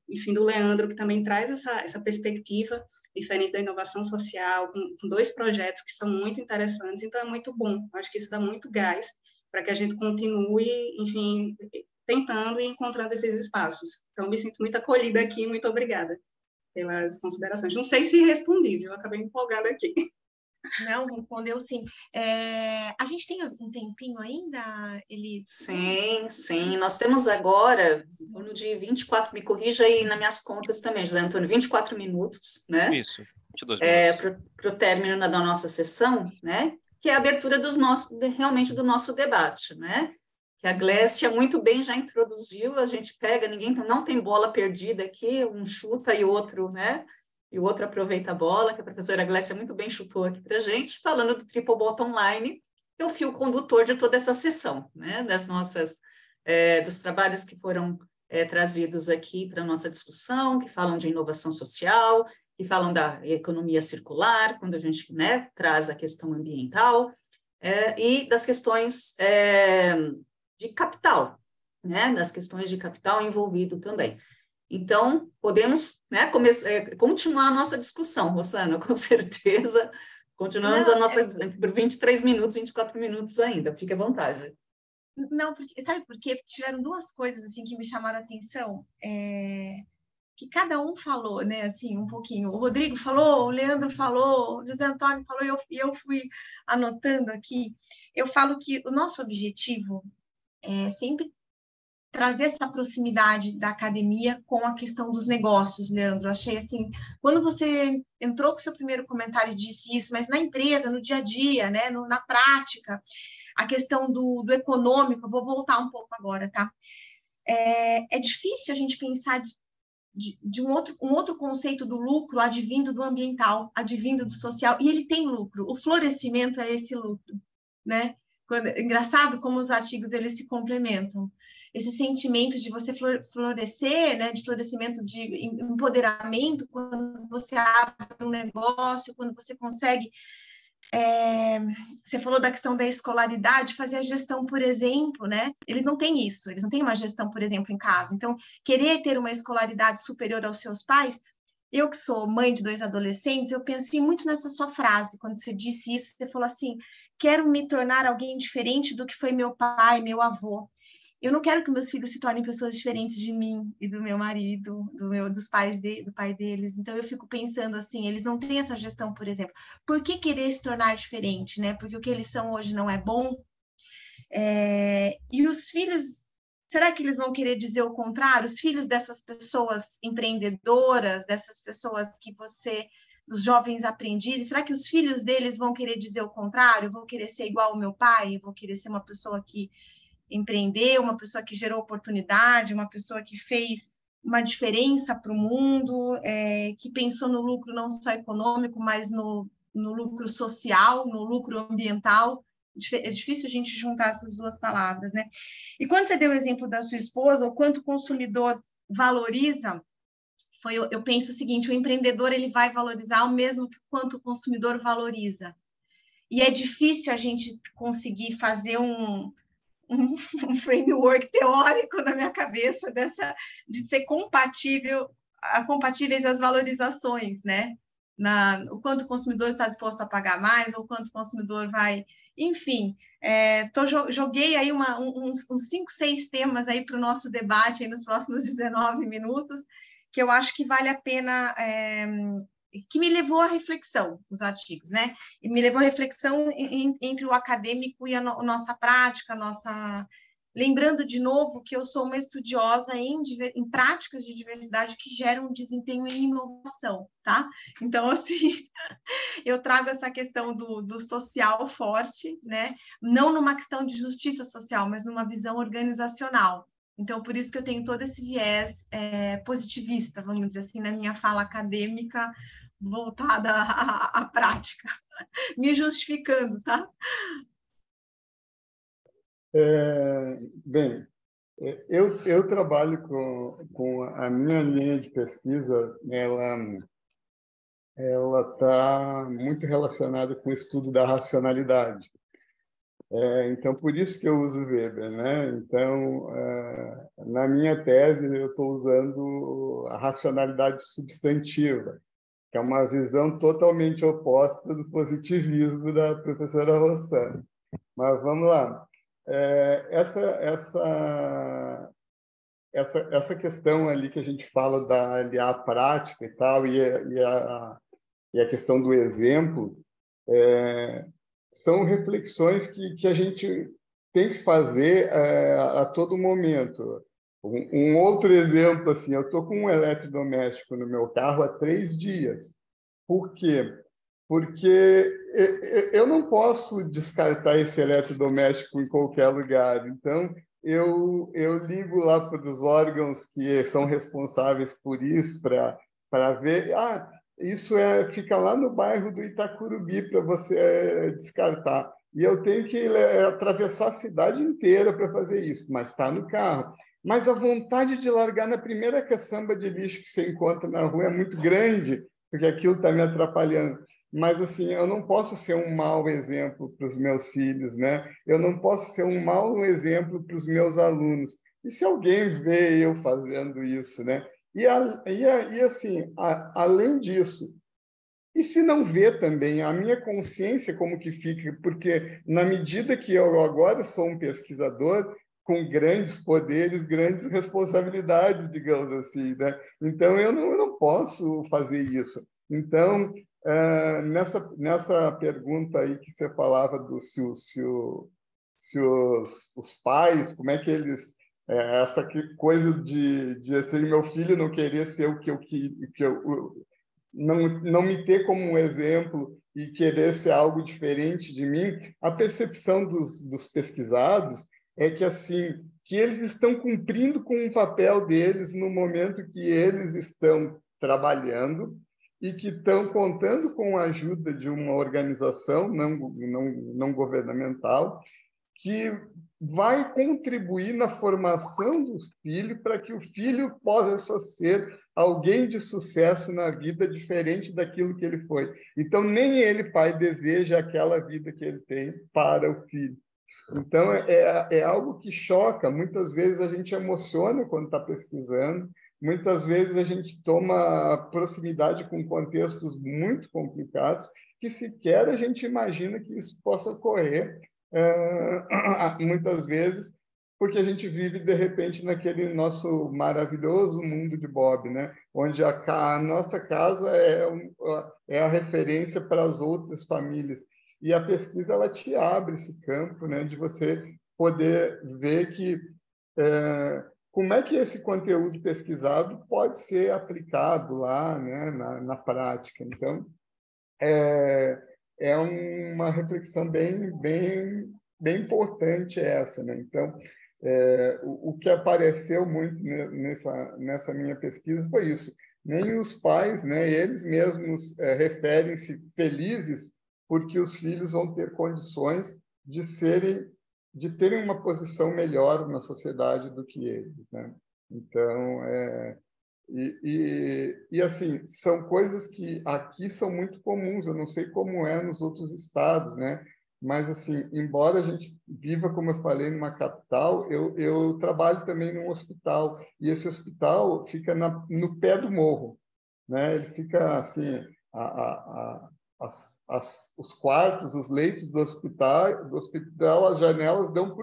Enfim, do Leandro, que também traz essa perspectiva diferente da inovação social, com 2 projetos que são muito interessantes, então é muito bom. Acho que isso dá muito gás para que a gente continue, enfim, tentando e encontrando esses espaços. Então, me sinto muito acolhida aqui, muito obrigada pelas considerações. Não sei se respondi, viu? Eu acabei me empolgando aqui. Não, respondeu sim. A gente tem um tempinho ainda, Elis? Sim. Nós temos agora, em torno de 24, me corrija aí nas minhas contas também, José Antônio, 24 minutos, né? Isso, 22 minutos. Para o término da nossa sessão, né? Que é a abertura realmente do nosso debate, né? Que a Glécia muito bem já introduziu, a gente pega, ninguém não tem bola perdida aqui, um chuta e outro, né? E o outro aproveita a bola, que a professora Glécia muito bem chutou aqui para a gente, falando do Triple Bottom Line, que é o fio condutor de toda essa sessão, né? Dos trabalhos que foram trazidos aqui para a nossa discussão, que falam de inovação social, que falam da economia circular, quando a gente, né, traz a questão ambiental, e das questões de capital, né, das questões de capital envolvido também. Então, podemos, né, continuar a nossa discussão, Rosana, com certeza. Continuamos por 23 minutos, 24 minutos ainda. Fique à vontade. Não, sabe por quê? Porque tiveram 2 coisas assim, que me chamaram a atenção. Que cada um falou, né, assim, um pouquinho. O Rodrigo falou, o Leandro falou, o José Antônio falou, e eu fui anotando aqui. Eu falo que o nosso objetivo é sempre trazer essa proximidade da academia com a questão dos negócios, Leandro. Eu achei assim, quando você entrou com o seu primeiro comentário e disse isso, mas na empresa, no dia a dia, né, na prática, a questão do econômico, eu vou voltar um pouco agora, tá? É difícil a gente pensar de um outro conceito do lucro advindo do ambiental, advindo do social, e ele tem lucro. O florescimento é esse lucro, né? Engraçado como os artigos eles se complementam. Esse sentimento de você florescer, né, de florescimento, de empoderamento, quando você abre um negócio, quando você consegue... você falou da questão da escolaridade, fazer a gestão, por exemplo, né? Eles não têm isso, eles não têm uma gestão, por exemplo, em casa. Então, querer ter uma escolaridade superior aos seus pais, eu que sou mãe de 2 adolescentes, eu pensei muito nessa sua frase, quando você disse isso, você falou assim, quero me tornar alguém diferente do que foi meu pai, meu avô. Eu não quero que meus filhos se tornem pessoas diferentes de mim e do meu marido, do pai deles. Então, eu fico pensando assim, eles não têm essa gestão, por exemplo. Por que querer se tornar diferente, né? Porque o que eles são hoje não é bom. E os filhos, será que eles vão querer dizer o contrário? Os filhos dessas pessoas empreendedoras, dessas pessoas dos jovens aprendizes, será que os filhos deles vão querer dizer o contrário? Vão querer ser igual ao meu pai? Vão querer ser uma pessoa que empreendeu, uma pessoa que gerou oportunidade, uma pessoa que fez uma diferença para o mundo, que pensou no lucro não só econômico, mas no lucro social, no lucro ambiental. É difícil a gente juntar essas 2 palavras, né? E quando você deu o exemplo da sua esposa, o quanto o consumidor valoriza, eu penso o seguinte, o empreendedor ele vai valorizar o mesmo que quanto o consumidor valoriza. E é difícil a gente conseguir fazer um framework teórico na minha cabeça de ser compatíveis às valorizações, né? O quanto o consumidor está disposto a pagar mais, ou o quanto o consumidor vai... Enfim, joguei aí uns 5, 6 temas aí para o nosso debate aí nos próximos 19 minutos, que eu acho que vale a pena, que me levou à reflexão, os artigos, né? E me levou à reflexão entre o acadêmico e a nossa prática, Lembrando de novo que eu sou uma estudiosa em práticas de diversidade que geram desempenho e inovação, tá? Então, assim, eu trago essa questão do social forte, né? Não numa questão de justiça social, mas numa visão organizacional. Então, por isso que eu tenho todo esse viés positivista, vamos dizer assim, na minha fala acadêmica voltada à prática, me justificando, tá? Bem, eu trabalho com a minha linha de pesquisa, ela está muito relacionada com o estudo da racionalidade. Então, por isso que eu uso Weber, né? Então, na minha tese, eu estou usando a racionalidade substantiva, que é uma visão totalmente oposta do positivismo da professora Rossana. Mas vamos lá. Essa questão ali que a gente fala da aliar a prática e tal, e a questão do exemplo, são reflexões que a gente tem que fazer a todo momento. Um outro exemplo, assim, eu estou com um eletrodoméstico no meu carro há 3 dias. Por quê? Porque eu não posso descartar esse eletrodoméstico em qualquer lugar. Então, eu ligo lá para os órgãos que são responsáveis por isso, para ver. Isso fica lá no bairro do Itacurubi para você descartar. E eu tenho que atravessar a cidade inteira para fazer isso, mas está no carro. Mas a vontade de largar na primeira caçamba de lixo que você encontra na rua é muito grande, porque aquilo está me atrapalhando. Mas, assim, eu não posso ser um mau exemplo para os meus filhos, né? Eu não posso ser um mau exemplo para os meus alunos. E se alguém vê eu fazendo isso, né? E assim, além disso, e se não vê também a minha consciência como que fica? Porque na medida que eu agora sou um pesquisador com grandes poderes, grandes responsabilidades, digamos assim, né? Então eu não posso fazer isso. Então nessa pergunta aí que você falava se os pais, como é que eles essa coisa de assim, meu filho não querer ser o que eu não me ter como um exemplo e querer ser algo diferente de mim, a percepção dos pesquisados é que assim que eles estão cumprindo com o papel deles no momento que eles estão trabalhando e que estão contando com a ajuda de uma organização não governamental que vai contribuir na formação do filho para que o filho possa ser alguém de sucesso na vida diferente daquilo que ele foi. Então, nem ele, pai, deseja aquela vida que ele tem para o filho. Então, é algo que choca. Muitas vezes a gente emociona quando está pesquisando, muitas vezes a gente toma proximidade com contextos muito complicados que sequer a gente imagina que isso possa ocorrer, muitas vezes, porque a gente vive, de repente, naquele nosso maravilhoso mundo de Bob, né? Onde a nossa casa é a referência para as outras famílias. E a pesquisa ela te abre esse campo, né? De você poder ver que como é que esse conteúdo pesquisado pode ser aplicado lá, né? na prática. Então, é uma reflexão bem importante essa, né? Então, o que apareceu muito nessa minha pesquisa foi isso. Nem os pais, né, eles mesmos referem-se felizes porque os filhos vão ter condições de terem uma posição melhor na sociedade do que eles, né? Então, assim, são coisas que aqui são muito comuns, eu não sei como é nos outros estados, né? Mas, assim, embora a gente viva, como eu falei, numa capital, eu trabalho também num hospital, e esse hospital fica no pé do morro, né? Ele fica, assim, os quartos, os leitos do hospital, as janelas dão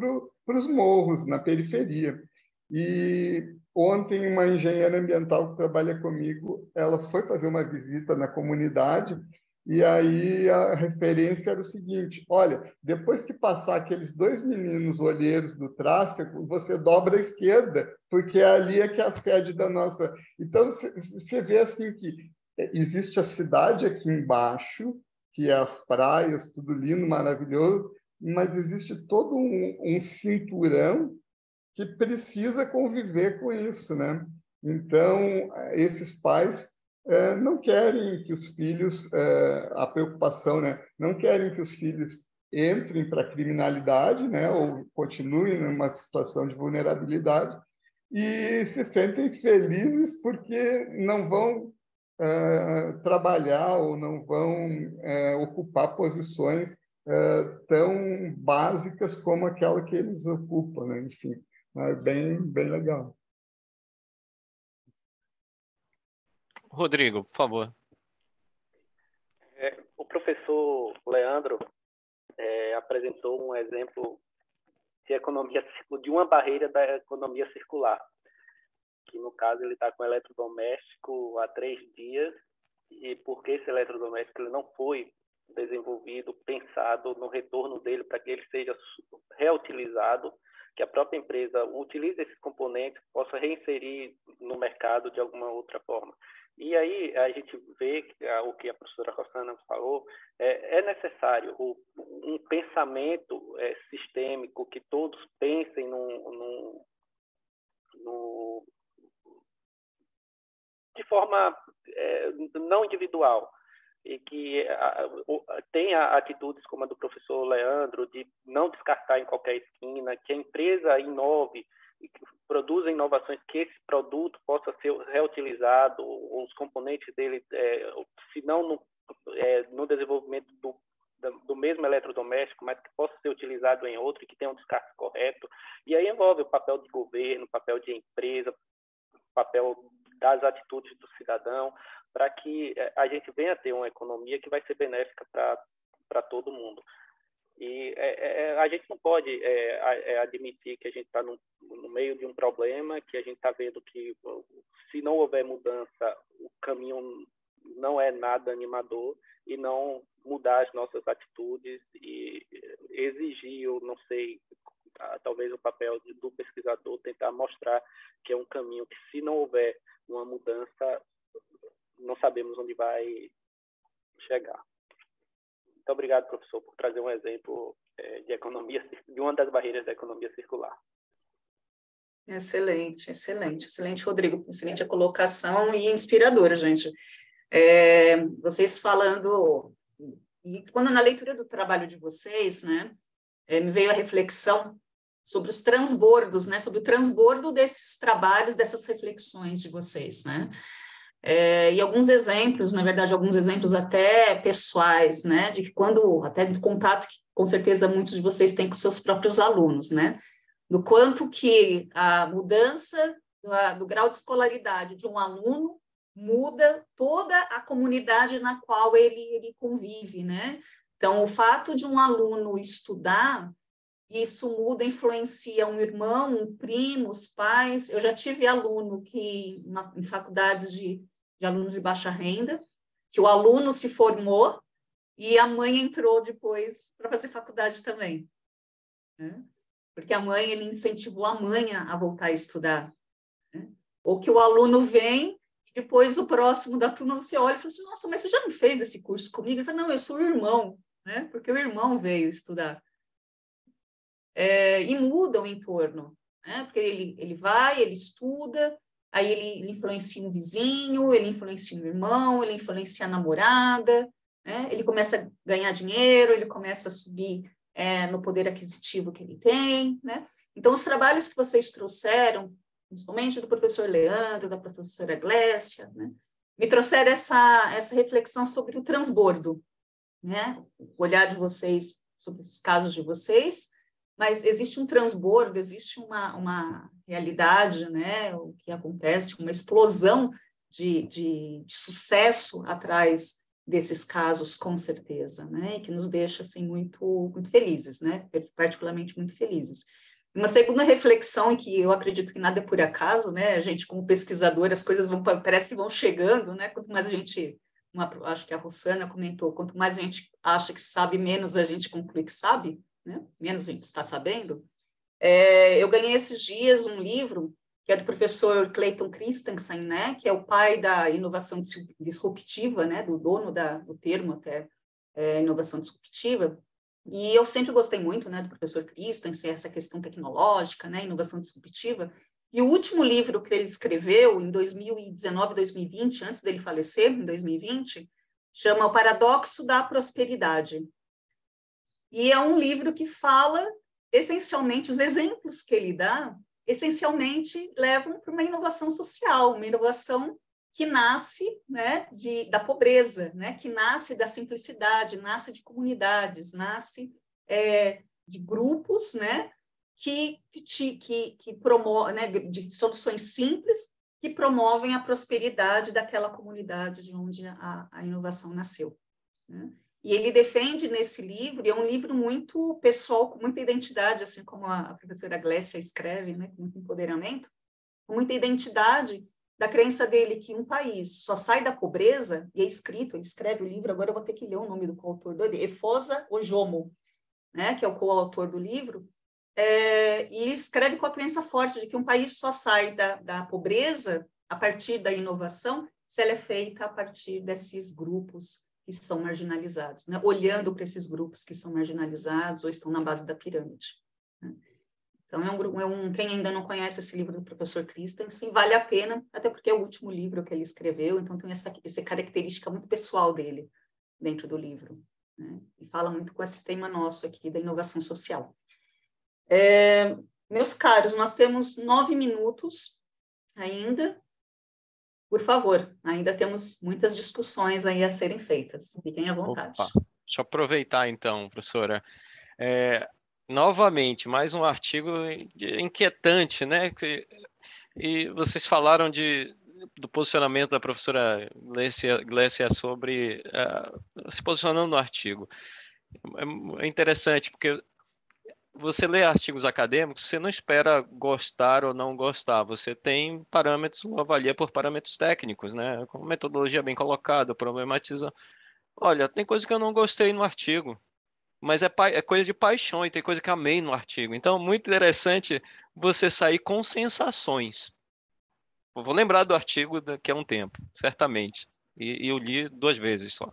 para os morros, na periferia. E Ontem, uma engenheira ambiental que trabalha comigo, ela foi fazer uma visita na comunidade e aí a referência era o seguinte: olha, depois que passar aqueles 2 meninos olheiros do tráfego, você dobra à esquerda, porque ali é que é a sede da nossa... Então, você vê assim que existe a cidade aqui embaixo, que é as praias, tudo lindo, maravilhoso, mas existe todo um cinturão que precisa conviver com isso, né? Então, esses pais não querem que os filhos, a preocupação, né? Não querem que os filhos entrem para a criminalidade, né? Ou continuem numa situação de vulnerabilidade e se sentem felizes porque não vão trabalhar ou não vão ocupar posições tão básicas como aquela que eles ocupam, né? Enfim. É bem legal. Rodrigo, por favor. O professor Leandro apresentou um exemplo de economia, de uma barreira da economia circular, que no caso ele está com eletrodoméstico há 3 dias, e porque esse eletrodoméstico ele não foi desenvolvido, pensado no retorno dele para que ele seja reutilizado, que a própria empresa utilize esses componentes, possa reinserir no mercado de alguma outra forma. E aí a gente vê o que a professora Rosana falou, é necessário um pensamento sistêmico, que todos pensem de forma não individual, e que tenha atitudes como a do professor Leandro, de não descartar em qualquer esquina, que a empresa inove, produza inovações, que esse produto possa ser reutilizado, os componentes dele, se não no desenvolvimento do mesmo eletrodoméstico, mas que possa ser utilizado em outro e que tenha um descarte correto. E aí envolve o papel de governo, o papel de empresa, o papel das atitudes do cidadão, para que a gente venha a ter uma economia que vai ser benéfica para todo mundo. E a gente não pode admitir que a gente está no meio de um problema, que a gente está vendo que, se não houver mudança, o caminho não é nada animador, e não mudar as nossas atitudes e exigir, eu não sei, talvez o papel do pesquisador tentar mostrar que é um caminho que, se não houver uma mudança, não sabemos onde vai chegar. Muito obrigado, professor, por trazer um exemplo de economia, de uma das barreiras da economia circular. Excelente, Rodrigo. Excelente a colocação e inspiradora, gente. Vocês falando, e quando na leitura do trabalho de vocês, né, me veio a reflexão sobre os transbordos, né, sobre o transbordo desses trabalhos, dessas reflexões de vocês, né? E alguns exemplos, na verdade, alguns exemplos até pessoais, né, de que quando, até do contato que com certeza muitos de vocês têm com seus próprios alunos, né, do quanto que a mudança do grau de escolaridade de um aluno muda toda a comunidade na qual ele convive, né? Então, o fato de um aluno estudar, isso muda, influencia um irmão, um primo, os pais. Eu já tive aluno que, em faculdades de alunos de baixa renda, que o aluno se formou e a mãe entrou depois para fazer faculdade também, né? Porque a mãe, ele incentivou a mãe a voltar a estudar, né? Ou que o aluno vem e depois o próximo da turma você olha e fala assim: nossa, mas você já não fez esse curso comigo? Ele fala: não, eu sou o irmão, né? Porque o irmão veio estudar. E muda o entorno, né? Porque ele vai, ele estuda, aí ele influencia um vizinho, ele influencia um irmão, ele influencia a namorada, né? Ele começa a ganhar dinheiro, ele começa a subir no poder aquisitivo que ele tem, né? Então, os trabalhos que vocês trouxeram, principalmente do professor Leandro, da professora Glécia, né, me trouxeram essa reflexão sobre o transbordo, né? O olhar de vocês sobre os casos de vocês, mas existe um transbordo, existe uma realidade, né? O que acontece, uma explosão de sucesso atrás desses casos, com certeza, né? E que nos deixa assim muito felizes, né? Particularmente muito felizes. Uma segunda reflexão, em que eu acredito que nada é por acaso, né? A gente, como pesquisador, as coisas parece que vão chegando, né? Quanto mais a gente, acho que a Rossana comentou, quanto mais a gente acha que sabe, menos a gente conclui que sabe, né? Menos a gente está sabendo. Eu ganhei esses dias um livro que é do professor Clayton Christensen, né? Que é o pai da inovação disruptiva, né? Do dono do termo até inovação disruptiva. E eu sempre gostei muito, né, do professor Christensen, essa questão tecnológica, né, inovação disruptiva. E o último livro que ele escreveu em 2019, 2020, antes dele falecer, em 2020, chama O Paradoxo da Prosperidade. E é um livro que fala, essencialmente, os exemplos que ele dá, essencialmente levam para uma inovação social, uma inovação que nasce, né, da pobreza, né, que nasce da simplicidade, nasce de comunidades, nasce de grupos, né, que promovem, né, de soluções simples que promovem a prosperidade daquela comunidade de onde a inovação nasceu, né? E ele defende nesse livro, e é um livro muito pessoal, com muita identidade, assim como a professora Glécia escreve, né, com muito empoderamento, com muita identidade, da crença dele que um país só sai da pobreza, e é escrito, ele escreve o livro, agora eu vou ter que ler o nome do coautor dele, Efosa Ojomo, né, que é o coautor do livro, e ele escreve com a crença forte de que um país só sai da pobreza a partir da inovação se ela é feita a partir desses grupos que são marginalizados, né, olhando para esses grupos que são marginalizados ou estão na base da pirâmide, né? Então, quem ainda não conhece esse livro do professor Christensen, vale a pena, até porque é o último livro que ele escreveu, então tem essa característica muito pessoal dele dentro do livro, né? E fala muito com esse tema nosso aqui da inovação social. Meus caros, nós temos 9 minutos ainda. Por favor, ainda temos muitas discussões aí a serem feitas. Fiquem à vontade. Opa. Deixa eu aproveitar então, professora. Novamente, mais um artigo inquietante, né? E vocês falaram do posicionamento da professora Glécia sobre se posicionando no artigo. É interessante, porque você lê artigos acadêmicos, você não espera gostar ou não gostar, você tem parâmetros, avalia por parâmetros técnicos, né? Com metodologia bem colocada, problematiza. Olha, tem coisa que eu não gostei no artigo, mas é coisa de paixão, e tem coisa que amei no artigo. Então, muito interessante você sair com sensações. Eu vou lembrar do artigo daqui a um tempo, certamente. E eu li 2 vezes só.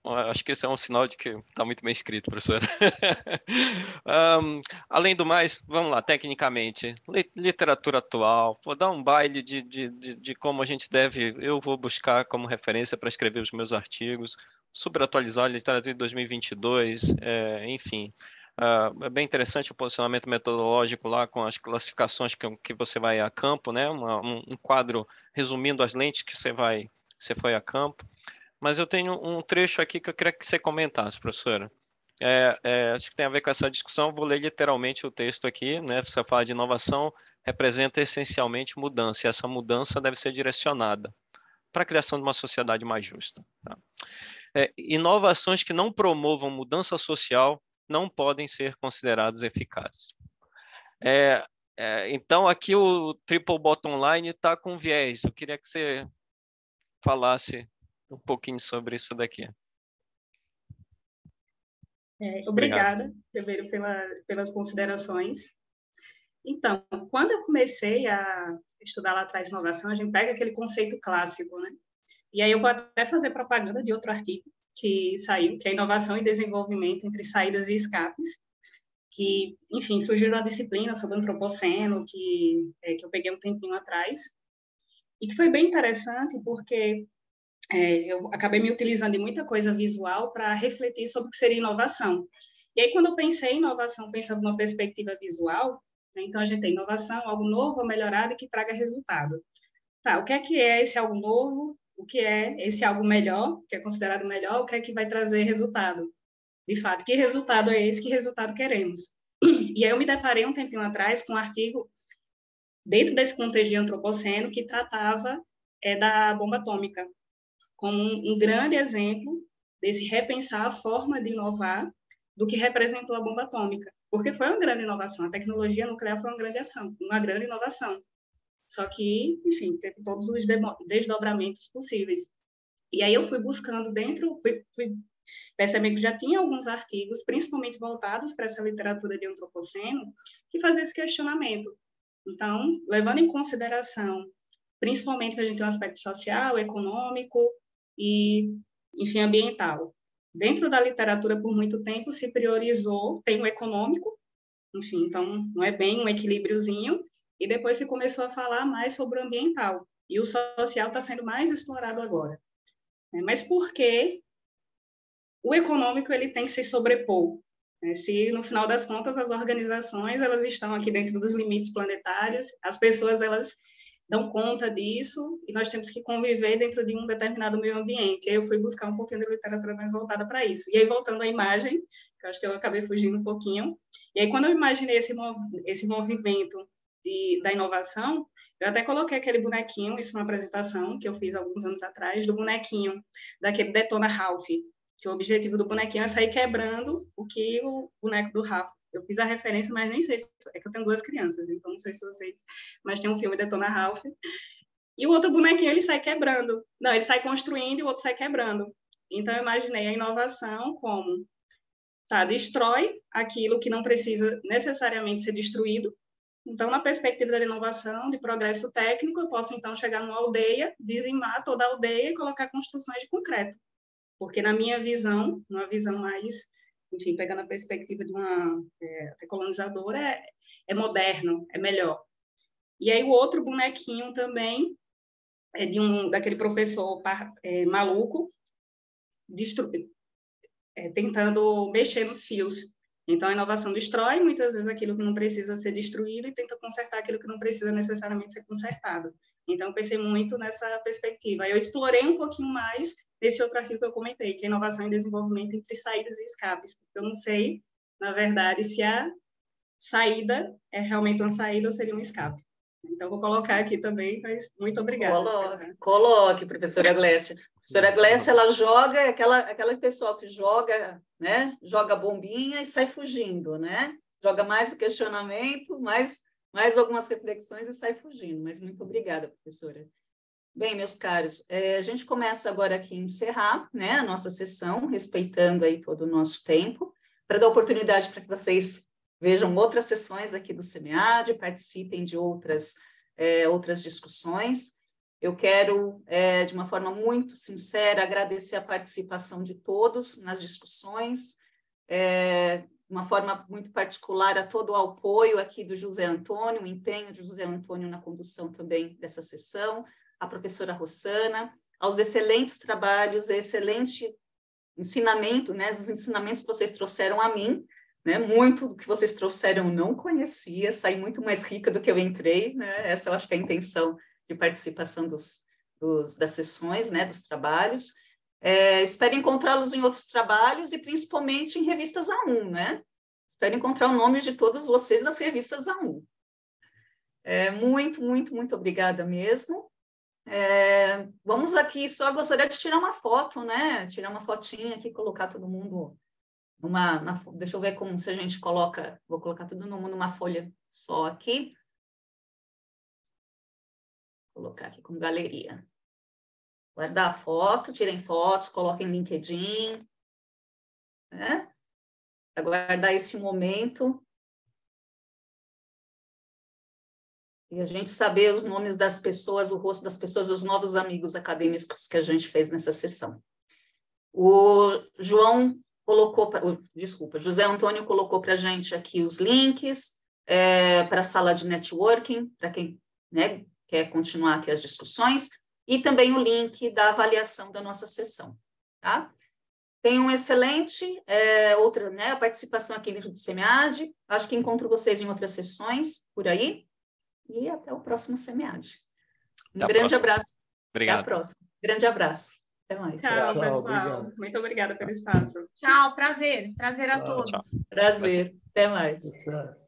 Acho que esse é um sinal de que está muito bem escrito, professora. Além do mais, vamos lá, tecnicamente, literatura atual, vou dar um baile de como a gente deve, eu vou buscar como referência para escrever os meus artigos, sobre atualizar a literatura de 2022, enfim. É bem interessante o posicionamento metodológico lá com as classificações que você vai a campo, né? Um quadro resumindo as lentes que você foi a campo. Mas eu tenho um trecho aqui que eu queria que você comentasse, professora. Acho que tem a ver com essa discussão, vou ler literalmente o texto aqui, né? Você fala de inovação, representa essencialmente mudança, e essa mudança deve ser direcionada para a criação de uma sociedade mais justa. Tá? Inovações que não promovam mudança social não podem ser consideradas eficazes. Então, aqui o triple bottom line está com viés. Eu queria que você falasse um pouquinho sobre isso daqui. Obrigada, primeiro, pelas considerações. Então, quando eu comecei a estudar lá atrás inovação, a gente pega aquele conceito clássico, né? E aí eu vou até fazer propaganda de outro artigo que saiu, que é Inovação e Desenvolvimento entre Saídas e Escapes, que, enfim, surgiu da disciplina sobre antropoceno, que eu peguei um tempinho atrás, e que foi bem interessante porque eu acabei me utilizando de muita coisa visual para refletir sobre o que seria inovação. E aí, quando eu pensei em inovação, pensando numa perspectiva visual, né, então a gente tem inovação, algo novo ou melhorado e que traga resultado. Tá, o que é esse algo novo? O que é esse algo melhor, que é considerado melhor? O que é que vai trazer resultado? De fato, que resultado é esse? Que resultado queremos? E aí eu me deparei um tempinho atrás com um artigo dentro desse contexto de antropoceno que tratava da bomba atômica como um grande exemplo desse repensar a forma de inovar do que representou a bomba atômica, porque foi uma grande inovação. A tecnologia nuclear foi uma grande inovação. Só que, enfim, teve todos os desdobramentos possíveis. E aí eu fui buscando fui percebendo que já tinha alguns artigos, principalmente voltados para essa literatura de antropoceno, que fazia esse questionamento. Então, levando em consideração, principalmente que a gente tem um aspecto social, econômico e, enfim, ambiental. Dentro da literatura, por muito tempo, se priorizou, tem o econômico, enfim, então não é bem um equilíbriozinho, e depois se começou a falar mais sobre o ambiental, e o social está sendo mais explorado agora. Mas por que o econômico ele tem que se sobrepor? Se, no final das contas, as organizações elas estão aqui dentro dos limites planetários, as pessoas elas dão conta disso, e nós temos que conviver dentro de um determinado meio ambiente. E aí eu fui buscar um pouquinho de literatura mais voltada para isso. E aí, voltando à imagem, que eu acho que eu acabei fugindo um pouquinho, e aí quando eu imaginei esse movimento da inovação, eu até coloquei aquele bonequinho, isso numa apresentação que eu fiz alguns anos atrás, do bonequinho, daquele Detona Ralph, que o objetivo do bonequinho é sair quebrando o que o boneco do Ralph. Eu fiz a referência, mas nem sei, é que eu tenho 2 crianças, então não sei se vocês... Mas tem um filme Detona Ralph. E o outro bonequinho, ele sai quebrando. Não, ele sai construindo e o outro sai quebrando. Então, eu imaginei a inovação como... destrói aquilo que não precisa necessariamente ser destruído. Então, na perspectiva da inovação, de progresso técnico, eu posso, então, chegar numa aldeia, dizimar toda a aldeia e colocar construções de concreto. Porque, na minha visão, uma visão mais, enfim, pegando a perspectiva de uma colonizadora, é moderno, é melhor. E aí, o outro bonequinho também é daquele professor maluco, tentando mexer nos fios. Então, a inovação destrói, muitas vezes, aquilo que não precisa ser destruído e tenta consertar aquilo que não precisa necessariamente ser consertado. Então, eu pensei muito nessa perspectiva. Eu explorei um pouquinho mais nesse outro artigo que eu comentei, que é inovação e desenvolvimento entre saídas e escapes. Eu não sei, na verdade, se a saída é realmente uma saída ou seria um escape. Então, vou colocar aqui também, mas muito obrigada. Coloque, professora Glécia. A professora Glécia, ela joga, aquela pessoa que joga, né? Joga bombinha e sai fugindo, né? Joga mais o questionamento, mais algumas reflexões e sai fugindo. Mas muito obrigada, professora. Bem, meus caros, a gente começa agora aqui a encerrar, né, a nossa sessão, respeitando aí todo o nosso tempo, para dar oportunidade para que vocês vejam outras sessões aqui do SEMEAD, participem de outras discussões. Eu quero, de uma forma muito sincera, agradecer a participação de todos nas discussões, de uma forma muito particular a todo o apoio aqui do José Antônio, o empenho de José Antônio na condução também dessa sessão, a professora Rossana, aos excelentes trabalhos, excelente ensinamento, né, dos ensinamentos que vocês trouxeram a mim, né, muito do que vocês trouxeram eu não conhecia, saí muito mais rica do que eu entrei, né, essa eu acho que é a intenção de participação das sessões, né, dos trabalhos. Espero encontrá-los em outros trabalhos e principalmente em revistas A1, né? Espero encontrar o nome de todos vocês nas revistas A1. Muito, muito, muito obrigada mesmo. Vamos aqui, só gostaria de tirar uma foto, né? Tirar uma fotinha aqui, colocar todo mundo deixa eu ver como se a gente coloca, vou colocar todo mundo numa folha só aqui. Vou colocar aqui como galeria. Guardar a foto, tirem fotos, coloquem LinkedIn, né? Para guardar esse momento. E a gente saber os nomes das pessoas, o rosto das pessoas, os novos amigos acadêmicos que a gente fez nessa sessão. O José Antônio colocou para a gente aqui os links para a sala de networking, para quem, né, quer continuar aqui as discussões, e também o link da avaliação da nossa sessão, tá? Tem um excelente, a participação aqui dentro do SEMEAD, acho que encontro vocês em outras sessões por aí, e até o próximo SEMEAD. Grande abraço. Obrigado. Até a próxima. Grande abraço. Até mais. Tchau, pessoal. Obrigado. Muito obrigada pelo espaço. Tchau, prazer. Prazer a todos. Prazer. Até mais. Sucesso.